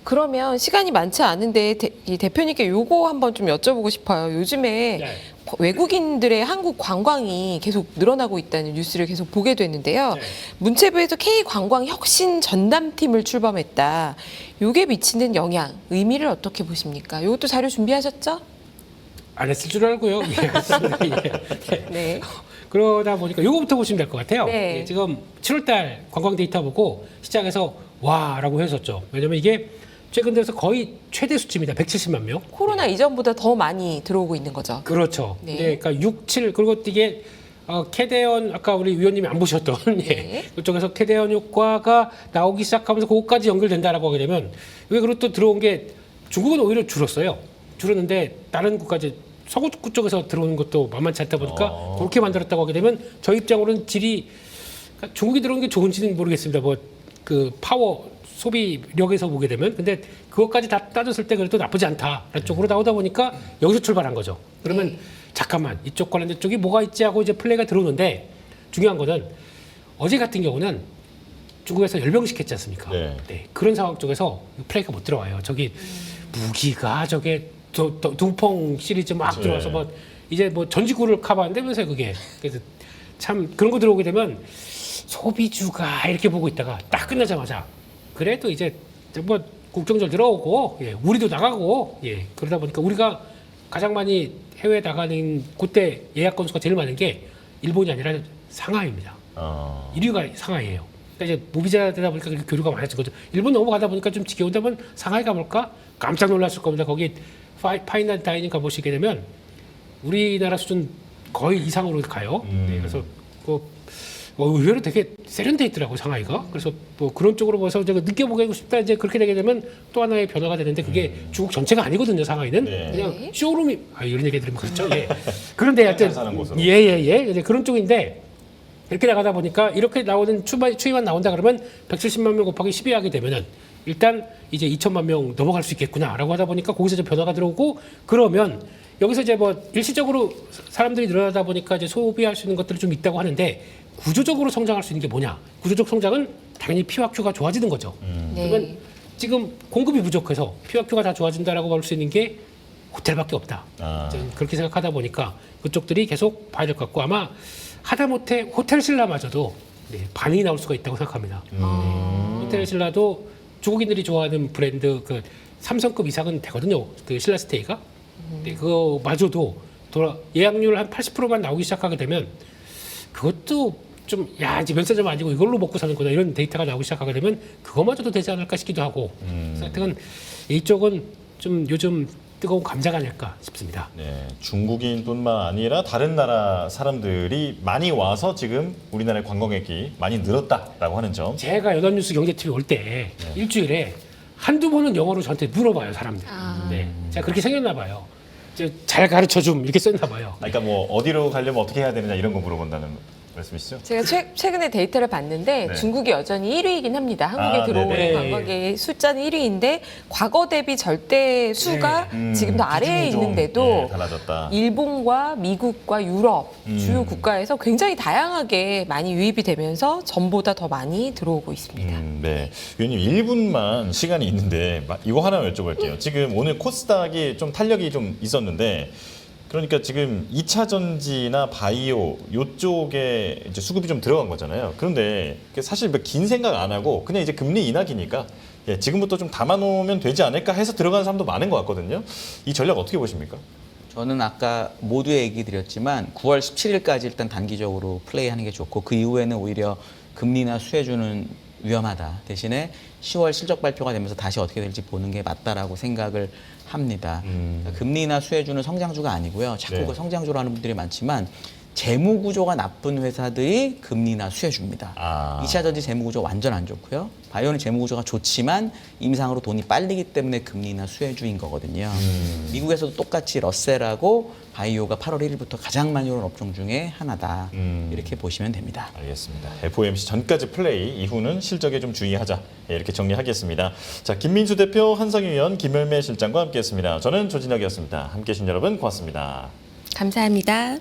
그러면 시간이 많지 않은데 이 대표님께 요거 한번 좀 여쭤보고 싶어요. 요즘에 네. 외국인들의 한국 관광이 계속 늘어나고 있다는 뉴스를 계속 보게 되는데요. 네. 문체부에서 K관광 혁신 전담팀을 출범했다. 요게 미치는 영향, 의미를 어떻게 보십니까? 요것도 자료 준비하셨죠? 안 했을 줄 알고요. 예, 알겠습니다. 예. 네. 그러다 보니까 요거부터 보시면 될 것 같아요. 네. 예, 지금 7월달 관광 데이터 보고 시장에서 와라고 했었죠. 왜냐면 이게 최근 들어서 거의 최대 수치입니다. 170만 명. 코로나 이전보다 더 많이 들어오고 있는 거죠. 그렇죠. 네. 네. 그러니까 6, 7 그리고 이게 캐대언 아까 우리 위원님이 안 보셨던 네. 예, 그쪽에서 캐대언 효과가 나오기 시작하면서 그것까지 연결된다라고 하게 되면 왜 그리고 또 들어온 게 중국은 오히려 줄었어요. 줄었는데 다른 국가들 서구 쪽에서 들어오는 것도 만만치 않다 보니까 그렇게 만들었다고 하게 되면 저희 입장으로는 질이 그러니까 중국이 들어오는 게 좋은지는 모르겠습니다. 뭐 그 파워 소비력에서 보게 되면 근데 그것까지 다 따졌을 때 그래도 나쁘지 않다라는 쪽으로 나오다 보니까 여기서 출발한 거죠. 그러면 잠깐만 이쪽 관련된 쪽이 뭐가 있지 하고 이제 플레이가 들어오는데 중요한 거는 어제 같은 경우는 중국에서 열병식 했지 않습니까? 네. 그런 상황 쪽에서 플레이가 못 들어와요. 저기 무기가 저게 둥펑 시리즈 막 네. 들어와서 뭐 이제 뭐 전지구를 커버한다면서요 그게. 그래서 참 그런 거 들어오게 되면 소비주가 이렇게 보고 있다가 딱 끝나자마자 그래도 이제 뭐 국정절 들어오고 예, 우리도 나가고 예, 그러다 보니까 우리가 가장 많이 해외 나가는 그때 예약 건수가 제일 많은 게 일본이 아니라 상하이입니다. 1위가 상하이예요. 그러니까 이제 무비자되다 보니까 그렇게 교류가 많아진 거죠. 일본 넘어가다 보니까 좀 지겨운다면 상하이 가볼까? 깜짝 놀랐을 겁니다. 거기 파인 다이닝 가보시게 되면 우리나라 수준 거의 이상으로 가요. 네, 그래서 의외로 되게 세련돼 있더라고요, 상하이가. 그래서 뭐 그런 쪽으로 봐서 제가 느껴보고 싶다 이제 그렇게 되게 되면 또 하나의 변화가 되는데 그게 중국 전체가 아니거든요, 상하이는. 네. 그냥 쇼룸이 이런 얘기 들으면 그렇죠. 예. 그런데 하여튼 잘 사는 곳으로. 이제 그런 쪽인데 이렇게 나가다 보니까 이렇게 나오는 추이만 나온다 그러면 170만 명 곱하기 12 하게 되면은 일단 이제 2천만 명 넘어갈 수 있겠구나라고 하다 보니까 거기서 이제 변화가 들어오고 그러면 여기서 이제 뭐 일시적으로 사람들이 늘어나다 보니까 이제 소비할 수 있는 것들이 좀 있다고 하는데 구조적으로 성장할 수 있는 게 뭐냐? 구조적 성장은 당연히 P와 Q가 좋아지는 거죠. 그러면 네. 지금 공급이 부족해서 P와 Q가 다 좋아진다라고 볼 수 있는 게 호텔밖에 없다. 저는 그렇게 생각하다 보니까 그쪽들이 계속 봐야 될 것 같고 아마 하다못해 호텔 신라마저도 반응이 나올 수가 있다고 생각합니다. 호텔 신라도 중국인들이 좋아하는 브랜드 그 삼성급 이상은 되거든요. 그 신라 스테이가. 근데 그거마저도 예약률 한 80%만 나오기 시작하게 되면 그것도 좀 이제 면세점 아니고 이걸로 먹고 사는구나 이런 데이터가 나오기 시작하게 되면 그거마저도 되지 않을까 싶기도 하고 하여튼 이쪽은 좀 요즘 뜨거운 감자가 아닐까 싶습니다. 네, 중국인뿐만 아니라 다른 나라 사람들이 많이 와서 지금 우리나라의 관광객이 많이 늘었다라고 하는 점. 제가 연합뉴스 경제TV 올 때 일주일에 한두 번은 영어로 저한테 물어봐요, 사람들. 네, 제가 그렇게 생겼나 봐요. 잘 가르쳐 줌 이렇게 썼나 봐요. 그러니까 뭐 어디로 가려면 어떻게 해야 되느냐 이런 거 물어본다는 말씀이시죠? 제가 최근에 데이터를 봤는데 네. 중국이 여전히 1위이긴 합니다. 한국에 들어오는 네네. 관광객의 숫자는 1위인데 과거 대비 절대 수가 지금 더 아래에 비중이 좀, 있는데도 달라졌다. 일본과 미국과 유럽 주요 국가에서 굉장히 다양하게 많이 유입이 되면서 전보다 더 많이 들어오고 있습니다. 네. 위원님 1분만 시간이 있는데 이거 하나 여쭤볼게요. 지금 오늘 코스닥이 좀 탄력이 좀 있었는데 그러니까 지금 2차 전지나 바이오 요쪽에 이제 수급이 좀 들어간 거잖아요. 그런데 사실 뭐 긴 생각 안 하고 그냥 이제 금리 인하기니까 지금부터 좀 담아놓으면 되지 않을까 해서 들어가는 사람도 많은 것 같거든요. 이 전략 어떻게 보십니까? 저는 아까 모두 얘기 드렸지만 9월 17일까지 일단 단기적으로 플레이하는 게 좋고 그 이후에는 오히려 금리나 수혜주는 위험하다. 대신에 10월 실적 발표가 되면서 다시 어떻게 될지 보는 게 맞다라고 생각을 합니다. 그러니까 금리나 수혜주는 성장주가 아니고요. 자꾸 네. 그 성장주로 하는 분들이 많지만 재무 구조가 나쁜 회사들이 금리나 수혜주입니다. 2차 전지 재무 구조 완전 안 좋고요. 바이오는 재무 구조가 좋지만 임상으로 돈이 빨리기 때문에 금리나 수혜주인 거거든요. 미국에서도 똑같이 러셀하고 바이오가 8월 1일부터 가장 많이 오른 업종 중에 하나다. 이렇게 보시면 됩니다. 알겠습니다. FOMC 전까지 플레이, 이후는 실적에 좀 주의하자. 이렇게 정리하겠습니다. 자, 김민수 대표, 한상희 의원, 김열매 실장과 함께했습니다. 저는 조진혁이었습니다. 함께해 주신 여러분 고맙습니다. 감사합니다.